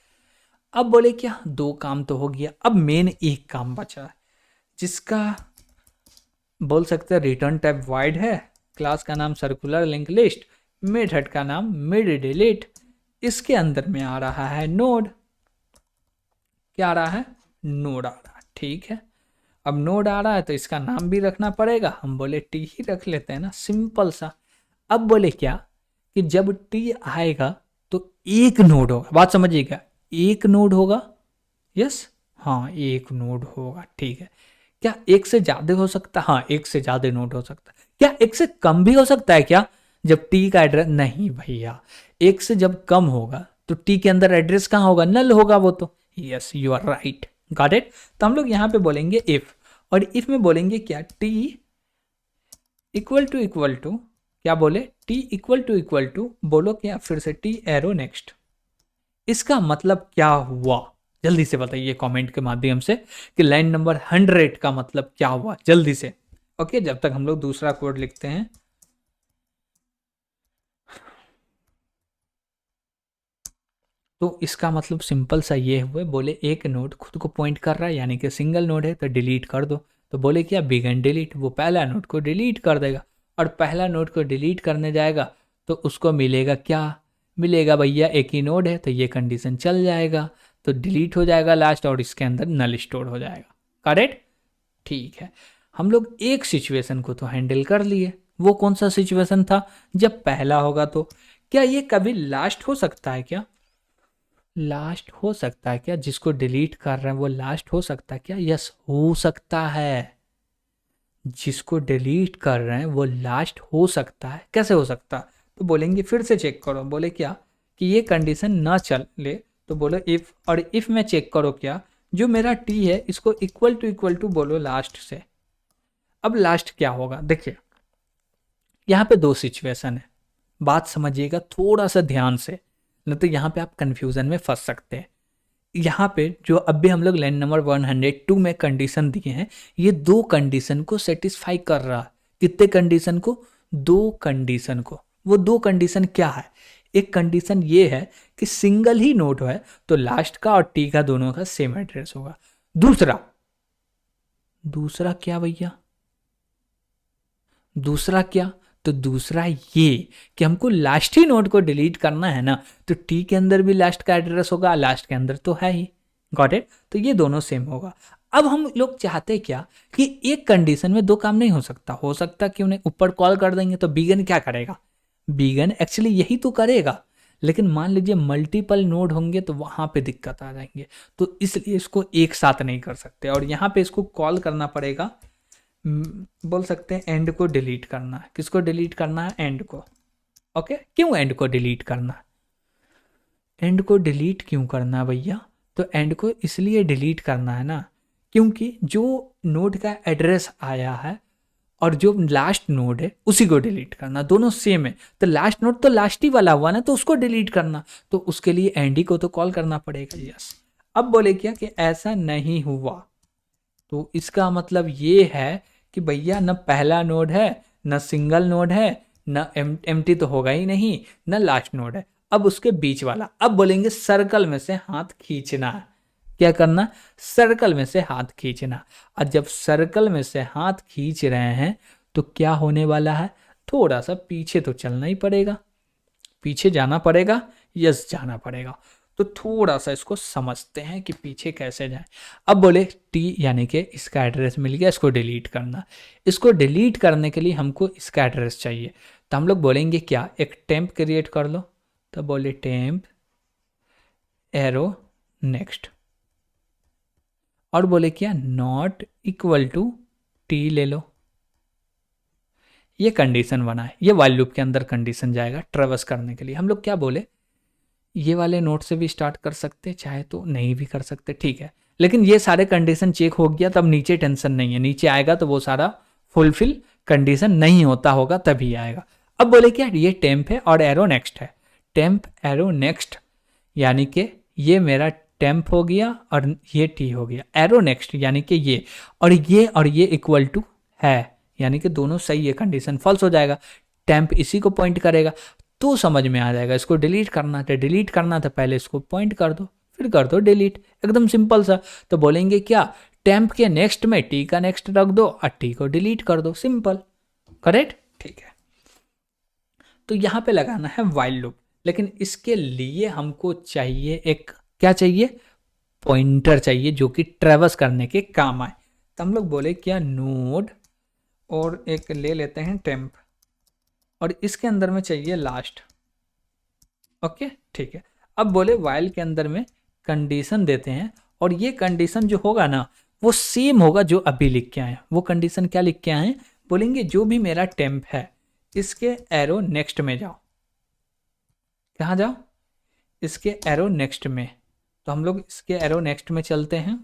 अब बोले क्या, दो काम तो हो गया, अब मेन एक काम बचा है जिसका बोल सकते हैं रिटर्न टाइप वाइड है, क्लास का नाम सर्कुलर लिंक लिस्ट, मेथड का नाम मिड डिलीट, इसके अंदर में आ रहा है नोड। क्या आ रहा है? नोड आ रहा है। ठीक है, अब नोड आ रहा है तो इसका नाम भी रखना पड़ेगा। हम बोले टी ही रख लेते हैं ना, सिंपल सा। अब बोले क्या कि जब टी आएगा तो एक नोड होगा, बात समझिएगा, एक नोड होगा। यस, हाँ एक नोड होगा। ठीक है, क्या एक से ज्यादा हो सकता है? हाँ एक से ज्यादा नोड हो सकता है। क्या एक से कम भी हो सकता है क्या? जब टी का एड्रेस, नहीं भैया, एक से जब कम होगा तो टी के अंदर एड्रेस कहाँ होगा? नल होगा वो तो। Yes you are right, got it. तो हम लोग यहाँ पे बोलेंगे इफ, और इफ में बोलेंगे क्या, टी इक्वल टू क्या बोले, टी इक्वल टू बोलो क्या, फिर से टी एरो नेक्स्ट। इसका मतलब क्या हुआ? जल्दी से बताइए कमेंट के माध्यम से कि लाइन नंबर 100 का मतलब क्या हुआ, जल्दी से। ओके, जब तक हम लोग दूसरा कोड लिखते हैं। तो इसका मतलब सिंपल सा ये हुआ, बोले एक नोड खुद को पॉइंट कर रहा है यानी कि सिंगल नोड है तो डिलीट कर दो। तो बोले क्या, बिगन डिलीट, वो पहला नोड को डिलीट कर देगा, और पहला नोड को डिलीट करने जाएगा तो उसको मिलेगा क्या? मिलेगा भैया एक ही नोड है, तो ये कंडीशन चल जाएगा, तो डिलीट हो जाएगा लास्ट, और इसके अंदर नल स्टोर हो जाएगा। करेक्ट? ठीक है, हम लोग एक सिचुएशन को तो हैंडल कर लिए। वो कौन सा सिचुएशन था? जब पहला होगा तो। क्या ये कभी लास्ट हो सकता है क्या? लास्ट हो सकता है क्या? जिसको डिलीट कर रहे हैं वो लास्ट हो सकता है क्या? यस हो सकता है, जिसको डिलीट कर रहे हैं वो लास्ट हो सकता है। कैसे हो सकता है? तो बोलेंगे फिर से चेक करो। बोले क्या कि ये कंडीशन ना चले, तो बोलो इफ, और इफ में चेक करो क्या, जो मेरा टी है इसको इक्वल टू बोलो लास्ट से। अब लास्ट क्या होगा? देखिए यहाँ पे दो सिचुएशन है, बात समझिएगा थोड़ा सा ध्यान से, नहीं तो यहाँ पे आप कंफ्यूजन में फंस सकते हैं। यहाँ पे जो अभी हम लोग लाइन नंबर 102 में कंडीशन दिए हैं, ये दो कंडीशन को सेटिस्फाई कर रहा है। कितने कंडीशन को? दो कंडीशन को। वो दो कंडीशन क्या है? एक कंडीशन ये है कि सिंगल ही नोड है तो लास्ट का और टी का दोनों का सेम एड्रेस होगा। दूसरा, दूसरा क्या भैया? दूसरा क्या? तो दूसरा ये कि हमको लास्ट ही नोड को डिलीट करना है ना, तो टी के अंदर भी लास्ट का एड्रेस होगा, लास्ट के अंदर तो है ही। Got it? तो ये दोनों सेम होगा। अब हम लोग चाहते क्या कि एक कंडीशन में दो काम नहीं हो सकता। हो सकता क्यों नहीं? ऊपर कॉल कर देंगे तो बिगन क्या करेगा? बिगन एक्चुअली यही तो करेगा, लेकिन मान लीजिए मल्टीपल नोड होंगे तो वहां पे दिक्कत आ जाएंगे, तो इसलिए इसको एक साथ नहीं कर सकते, और यहाँ पे इसको कॉल करना पड़ेगा। बोल सकते हैं एंड को डिलीट करना है। किसको डिलीट करना है? एंड को। ओके, क्यों एंड को डिलीट करना है? एंड को डिलीट क्यों करना है भैया? तो एंड को इसलिए डिलीट करना है ना, क्योंकि जो नोड का एड्रेस आया है और जो लास्ट नोड है उसी को डिलीट करना, दोनों सेम है। तो लास्ट नोड तो लास्ट ही वाला हुआ ना, तो उसको डिलीट करना, तो उसके लिए एंड ही को तो कॉल करना पड़ेगा। यस। अब बोले क्या कि ऐसा नहीं हुआ, तो इसका मतलब ये है कि भैया न पहला नोड है, न सिंगल नोड है, न एम्प्टी तो होगा ही नहीं, न लास्ट नोड है। अब उसके बीच वाला, अब बोलेंगे सर्कल में से हाथ खींचना। क्या करना? सर्कल में से हाथ खींचना। और जब सर्कल में से हाथ खींच रहे हैं तो क्या होने वाला है? थोड़ा सा पीछे तो चलना ही पड़ेगा, पीछे जाना पड़ेगा। यस, जाना पड़ेगा। तो थोड़ा सा इसको समझते हैं कि पीछे कैसे जाए। अब बोले टी यानी कि इसका एड्रेस मिल गया, इसको डिलीट करना। इसको डिलीट करने के लिए हमको इसका एड्रेस चाहिए, तो हम लोग बोलेंगे क्या, एक टेम्प क्रिएट कर लो। तो बोले टेम्प एरो नेक्स्ट, और बोले क्या, नॉट इक्वल टू टी ले लो। ये कंडीशन बना है, ये वाइल लूप के अंदर कंडीशन जाएगा ट्रेवर्स करने के लिए। हम लोग क्या बोले, ये वाले नोट से भी स्टार्ट कर सकते, चाहे तो नहीं भी कर सकते, ठीक है। लेकिन ये सारे कंडीशन चेक हो गया, तब नीचे टेंशन नहीं है, नीचे आएगा तो वो सारा फुलफिल कंडीशन नहीं होता होगा तभी आएगा। अब बोले क्या, ये टेम्प है और एरो नेक्स्ट है, टेम्प एरो नेक्स्ट, यानी कि ये मेरा टेम्प हो गया और ये टी हो गया, एरो नेक्स्ट यानी कि ये और ये इक्वल टू है, यानी कि दोनों सही है, कंडीशन फॉल्स हो जाएगा, टेम्प इसी को पॉइंट करेगा, तो समझ में आ जाएगा। इसको डिलीट करना था पहले इसको पॉइंट कर दो, फिर कर दो डिलीट, एकदम सिंपल सा। तो बोलेंगे क्या, टेम्प के नेक्स्ट में टी का नेक्स्ट रख दो और टी को डिलीट कर दो, सिंपल, करेक्ट, ठीक है। तो यहाँ पे लगाना है वाइल लूप, लेकिन इसके लिए हमको चाहिए एक, क्या चाहिए, पॉइंटर चाहिए जो कि ट्रेवर्स करने के काम आए। तो हम लोग बोले क्या, नोड और एक ले लेते हैं टेम्प, और इसके अंदर में चाहिए लास्ट, ओके ठीक है। अब बोले वाइल के अंदर में कंडीशन देते हैं, और ये कंडीशन जो होगा ना वो सेम होगा जो अभी लिख के आए हैं। वो कंडीशन क्या लिख के आए हैं, बोलेंगे जो भी मेरा टेम्प है इसके एरो नेक्स्ट में जाओ, कहाँ जाओ, इसके एरो नेक्स्ट में। तो हम लोग इसके एरो नेक्स्ट में चलते हैं,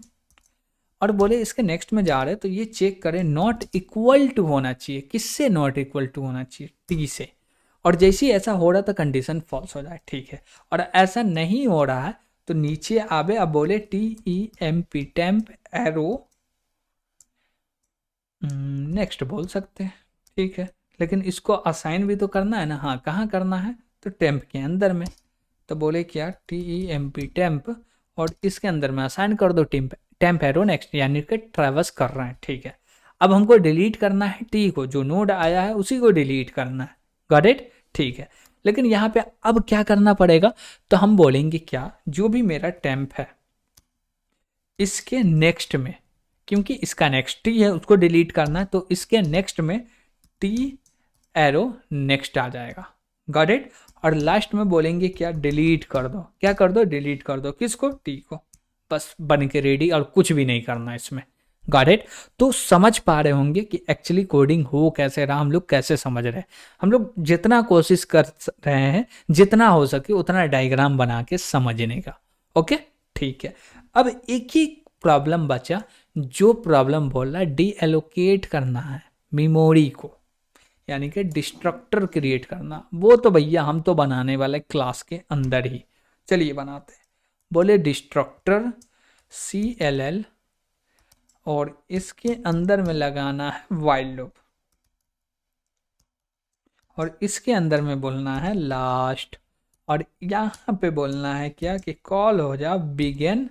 और बोले इसके नेक्स्ट में जा रहे हैं तो ये चेक करें नॉट इक्वल टू होना चाहिए, किससे नॉट इक्वल टू होना चाहिए, टी से, और जैसे ही ऐसा हो रहा तो कंडीशन फॉल्स हो जाए, ठीक है। और ऐसा नहीं हो रहा है तो नीचे आवे, अब बोले TEMP टेम्प एरो नेक्स्ट बोल सकते हैं, ठीक है। लेकिन इसको असाइन भी तो करना है ना, हाँ कहाँ करना है, तो टेम्प के अंदर में। तो बोले क्या, TEMP टेम्प, और इसके अंदर में असाइन कर दो टेम्प एरो नेक्स्ट, यानी कि ट्रैवर्स कर रहे हैं, ठीक है। अब हमको डिलीट करना है टी को, जो नोड आया है उसी को डिलीट करना है, गॉट इट, ठीक है। लेकिन यहाँ पे अब क्या करना पड़ेगा, तो हम बोलेंगे क्या, जो भी मेरा टेम्प है इसके नेक्स्ट में, क्योंकि इसका नेक्स्ट टी है उसको डिलीट करना है, तो इसके नेक्स्ट में टी एरो नेक्स्ट आ जाएगा, गॉट इट। और लास्ट में बोलेंगे क्या, डिलीट कर दो, क्या कर दो, डिलीट कर दो, किसको, टी को, बस बन के रेडी, और कुछ भी नहीं करना इसमें, गॉट इट। तो समझ पा रहे होंगे कि एक्चुअली कोडिंग हो कैसे रहा, हम लोग कैसे समझ रहे हैं। हम लोग जितना कोशिश कर रहे हैं, जितना हो सके उतना डायग्राम बना के समझने का, ओके ठीक है। अब एक ही प्रॉब्लम बचा, जो प्रॉब्लम बोल रहा है डी एलोकेट करना है मेमोरी को, यानी कि डिस्ट्रक्टर क्रिएट करना। वो तो भैया हम तो बनाने वाले क्लास के अंदर ही, चलिए बनाते हैं। बोले डिस्ट्रक्टर CLL, और इसके अंदर में लगाना है वाइल लूप, और इसके अंदर में बोलना है लास्ट, और यहाँ पे बोलना है क्या, कि कॉल हो जा बिगिन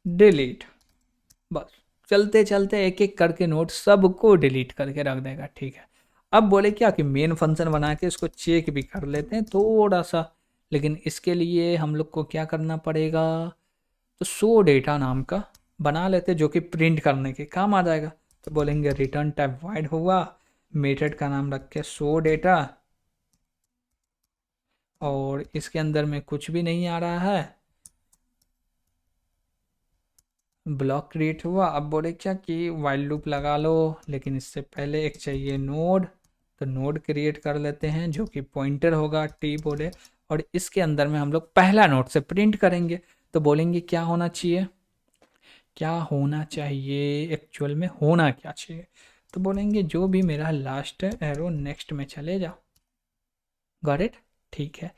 डिलीट, बस चलते चलते एक एक करके नोट सबको डिलीट करके रख देगा, ठीक है। अब बोले क्या, कि मेन फंक्शन बना के इसको चेक भी कर लेते हैं थोड़ा सा, लेकिन इसके लिए हम लोग को क्या करना पड़ेगा, तो शो डेटा नाम का बना लेते जो कि प्रिंट करने के काम आ जाएगा। तो बोलेंगे रिटर्न टाइप वाइड हुआ, मेथड का नाम रख के शो डेटा, और इसके अंदर में कुछ भी नहीं आ रहा है, ब्लॉक क्रिएट हुआ। अब बोले क्या, कि वाइल लूप लगा लो, लेकिन इससे पहले एक चाहिए नोड, तो नोड क्रिएट कर लेते हैं जो कि पॉइंटर होगा टी बोले, और इसके अंदर में हम लोग पहला नोड से प्रिंट करेंगे। तो बोलेंगे क्या होना चाहिए, क्या होना चाहिए, एक्चुअल में होना क्या चाहिए, तो बोलेंगे जो भी मेरा लास्ट एरो नेक्स्ट में चले जाओ, गॉट इट, ठीक है।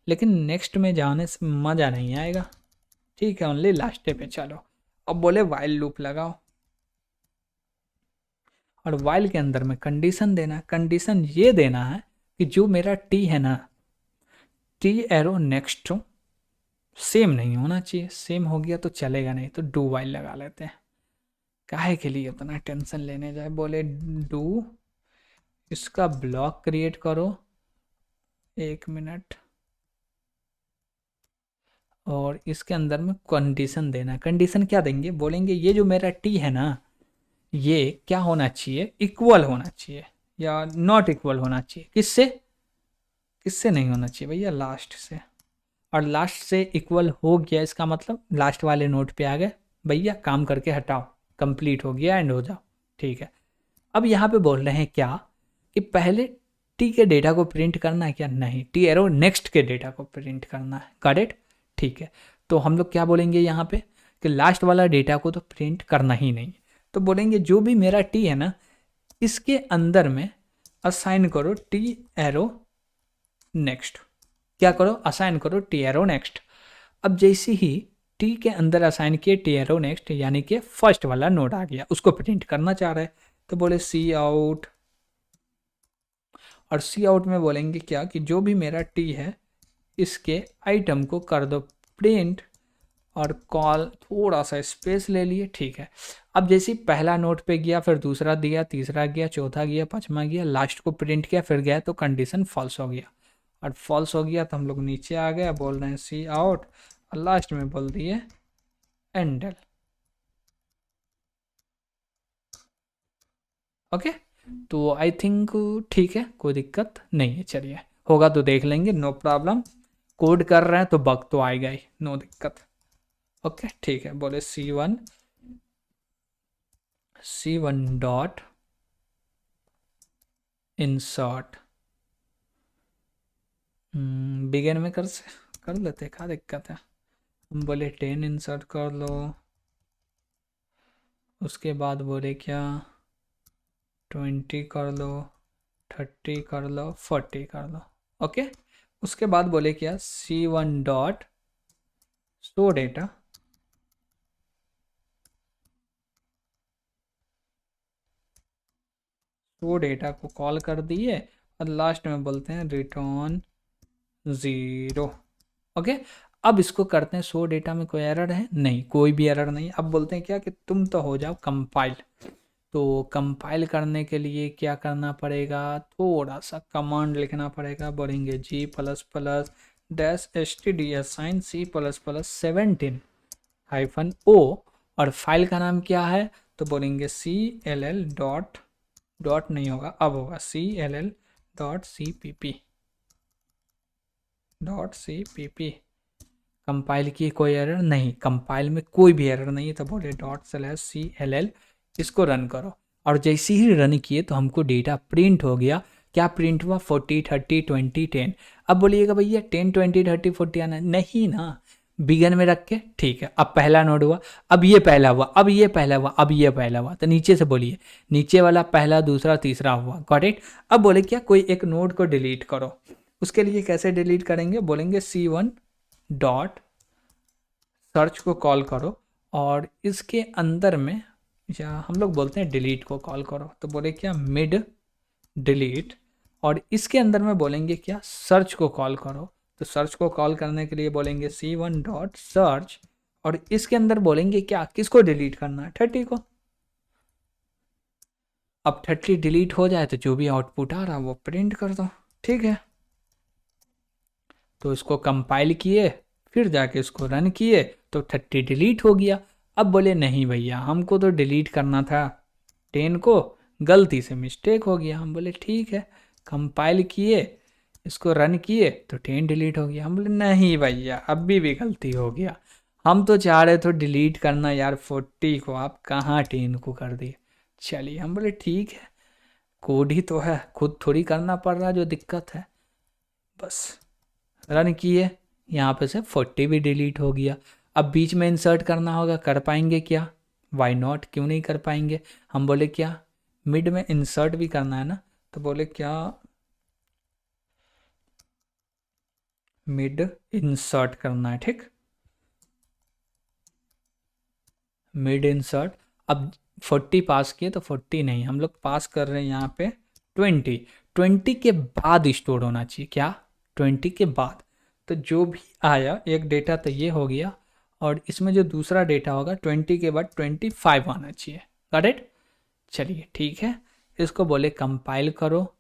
लेकिन नेक्स्ट में जाने से मज़ा नहीं आएगा, ठीक है, ओनली लास्ट पे चलो। अब बोले वाइल लूप लगाओ, और वाइल के अंदर में कंडीशन देना है। कंडीशन ये देना है कि जो मेरा टी है ना, टी एरो नेक्स्ट सेम नहीं होना चाहिए, सेम हो गया तो चलेगा नहीं, तो डू वाइल लगा लेते हैं, काहे के लिए उतना टेंशन लेने जाए। बोले डू, इसका ब्लॉक क्रिएट करो, 1 मिनट, और इसके अंदर में कंडीशन देना। कंडीशन क्या देंगे, बोलेंगे ये जो मेरा टी है ना, ये क्या होना चाहिए, इक्वल होना चाहिए या नॉट इक्वल होना चाहिए, किससे, किससे नहीं होना चाहिए भैया, लास्ट से। और लास्ट से इक्वल हो गया, इसका मतलब लास्ट वाले नोट पे आ गए भैया, काम करके हटाओ, कंप्लीट हो गया, एंड हो जाओ, ठीक है। अब यहाँ पे बोल रहे हैं क्या, कि पहले टी के डेटा को प्रिंट करना है क्या, नहीं, टी एरो नेक्स्ट के डेटा को प्रिंट करना है, गॉट इट, ठीक है। तो हम लोग क्या बोलेंगे यहाँ पे, कि लास्ट वाला डेटा को तो प्रिंट करना ही नहीं। तो बोलेंगे जो भी मेरा टी है ना, इसके अंदर में असाइन करो टी एरो नेक्स्ट। क्या करो, असाइन करो टी एरो नेक्स्ट। अब जैसे ही टी के अंदर असाइन किए टी एरो नेक्स्ट, यानी कि फर्स्ट वाला नोड आ गया, उसको प्रिंट करना चाह रहे हैं, तो बोले सी आउट, और सी आउट में बोलेंगे क्या कि जो भी मेरा टी है इसके आइटम को कर दो प्रिंट, और कॉल थोड़ा सा स्पेस ले लिए, ठीक है। अब जैसे पहला नोट पे गया, फिर दूसरा दिया, तीसरा गया, चौथा गया, पांचवा गया, लास्ट को प्रिंट किया, फिर गया तो कंडीशन फॉल्स हो गया, और फॉल्स हो गया तो हम लोग नीचे आ गए, बोल रहे हैं सी आउट, और लास्ट में बोल दिए एंडल। ओके, तो आई थिंक ठीक है, कोई दिक्कत नहीं है। चलिए, होगा तो देख लेंगे, नो प्रॉब्लम। कोड कर रहे हैं तो बग तो आएगा ही, नो दिक्कत। ओके ठीक है, बोले C1 डॉट इंसर्ट, बिगिन में कर लेते, क्या दिक्कत है। हम बोले 10 इंसर्ट कर लो, उसके बाद बोले क्या 20 कर लो, 30 कर लो, 40 कर लो। ओके, उसके बाद बोले क्या C1 dot show data, show data को कॉल कर दिए, और लास्ट में बोलते हैं रिटर्न 0। ओके, अब इसको करते हैं शो डेटा में कोई एरर है नहीं, कोई भी एरर नहीं। अब बोलते हैं क्या कि तुम तो हो जाओ कंपाइल। तो कंपाइल करने के लिए क्या करना पड़ेगा, थोड़ा सा कमांड लिखना पड़ेगा। बोलेंगे G++-stdsignC++17-O, और फाइल का नाम क्या है, तो बोलेंगे CLL डॉट, डॉट नहीं होगा, अब होगा CLL डॉट CPP। कंपाइल की कोई एरर नहीं, कंपाइल में कोई भी एरर नहीं है, तो बोले ./CLL, इसको रन करो। और जैसे ही रन किए तो हमको डेटा प्रिंट हो गया। क्या प्रिंट हुआ, 40 30 20 10। अब बोलिएगा भैया 10 20 30 40 आना नहीं ना, बिगन में रख के, ठीक है। अब पहला नोड हुआ, अब ये पहला हुआ, अब ये पहला हुआ, अब ये पहला हुआ, तो नीचे से बोलिए, नीचे वाला पहला दूसरा तीसरा हुआ, गॉट इट। अब बोले क्या कोई एक नोड को डिलीट करो, उसके लिए कैसे डिलीट करेंगे, बोलेंगे C1 डॉट सर्च को कॉल करो, और इसके अंदर में, या हम लोग बोलते हैं डिलीट को कॉल करो, तो बोले क्या मिड डिलीट, और इसके अंदर में बोलेंगे क्या सर्च को कॉल करो। तो सर्च को कॉल करने के लिए बोलेंगे C1 डॉट सर्च, और इसके अंदर बोलेंगे क्या किसको डिलीट करना है, 30 को। अब 30 डिलीट हो जाए तो जो भी आउटपुट आ रहा है वो प्रिंट कर दो, ठीक है। तो इसको कंपाइल किए, फिर जाके इसको रन किए, तो 30 डिलीट हो गया। अब बोले नहीं भैया हमको तो डिलीट करना था 10 को, गलती से मिस्टेक हो गया। हम बोले ठीक है, कंपाइल किए, इसको रन किए, तो 10 डिलीट हो गया। हम बोले नहीं भैया अभी भी गलती हो गया, हम तो चाह रहे थे डिलीट करना यार 40 को, आप कहाँ 10 को कर दिए। चलिए, हम बोले ठीक है, कोड ही तो है, खुद थोड़ी करना पड़ रहा जो दिक्कत है। बस रन किए, यहाँ पे से 40 भी डिलीट हो गया। अब बीच में इंसर्ट करना होगा, कर पाएंगे क्या, वाई नॉट, क्यों नहीं कर पाएंगे। हम बोले क्या मिड में इंसर्ट भी करना है ना, तो बोले क्या मिड इंसर्ट करना है, ठीक, मिड इंसर्ट। अब 40 पास किए तो 40 नहीं, हम लोग पास कर रहे हैं यहाँ पे 20, 20 के बाद स्टोर होना चाहिए, क्या 20 के बाद। तो जो भी आया एक डेटा तो ये हो गया, और इसमें जो दूसरा डेटा होगा 20 के बाद 25 आना चाहिए, गॉट इट। चलिए ठीक है, इसको बोले कंपाइल करो,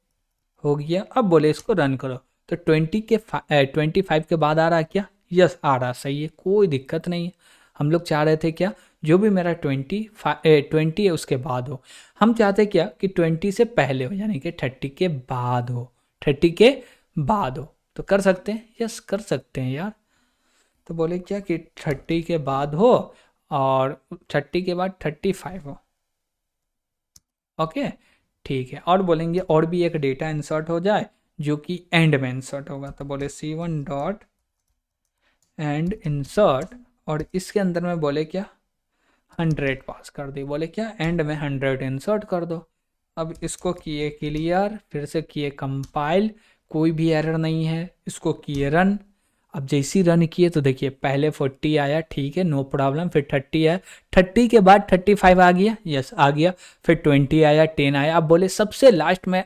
हो गया। अब बोले इसको रन करो, तो 25 के बाद आ रहा है क्या, यस आ रहा, सही है, कोई दिक्कत नहीं है। हम लोग चाह रहे थे क्या जो भी मेरा 20 है उसके बाद हो, हम चाहते क्या कि 20 से पहले हो, यानी कि 30 के बाद हो, 30 के बाद हो। तो कर सकते हैं, यस कर सकते हैं यार। तो बोले क्या कि 30 के बाद हो, और 30 के बाद 35 हो, ओके ठीक है। और बोलेंगे और भी एक डेटा इंसर्ट हो जाए जो कि एंड में इंसर्ट होगा, तो बोले C1 डॉट एंड इंसर्ट, और इसके अंदर में बोले क्या 100 पास कर दी, बोले क्या एंड में 100 इंसर्ट कर दो। अब इसको किए क्लियर, फिर से किए कंपाइल, कोई भी एरर नहीं है, इसको किए रन। अब जैसे ही रन किए तो देखिए पहले 40 आया, ठीक है नो प्रॉब्लम, फिर 30 आया, 30 के बाद 35 आ गया, यस आ गया, फिर 20 आया, 10 आया। अब बोले सबसे लास्ट में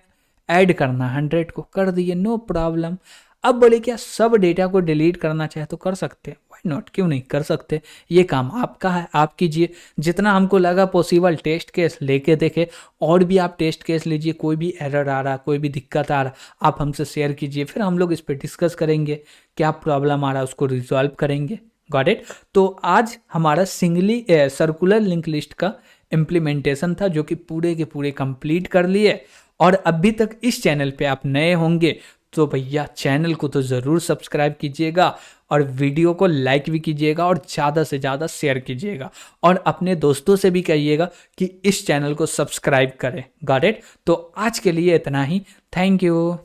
ऐड करना 100 को, कर दिए नो प्रॉब्लम। अब बोले क्या सब डेटा को डिलीट करना चाहे तो कर सकते हैं, वाई नॉट, क्यों नहीं कर सकते, ये काम आपका है, आप कीजिए। जितना हमको लगा पॉसिबल टेस्ट केस लेके देखे, और भी आप टेस्ट केस लीजिए, कोई भी एरर आ रहा, कोई भी दिक्कत आ रहा आप हमसे शेयर कीजिए, फिर हम लोग इस पर डिस्कस करेंगे, क्या प्रॉब्लम आ रहा है उसको रिजॉल्व करेंगे। Got it. तो आज हमारा सिंगली सर्कुलर लिंक लिस्ट का इम्प्लीमेंटेशन था, जो कि पूरे के पूरे कंप्लीट कर लिए। और अभी तक इस चैनल पे आप नए होंगे तो भैया चैनल को तो ज़रूर सब्सक्राइब कीजिएगा, और वीडियो को लाइक भी कीजिएगा, और ज़्यादा से ज़्यादा शेयर कीजिएगा, और अपने दोस्तों से भी कहिएगा कि इस चैनल को सब्सक्राइब करें। Got it. तो आज के लिए इतना ही, थैंक यू।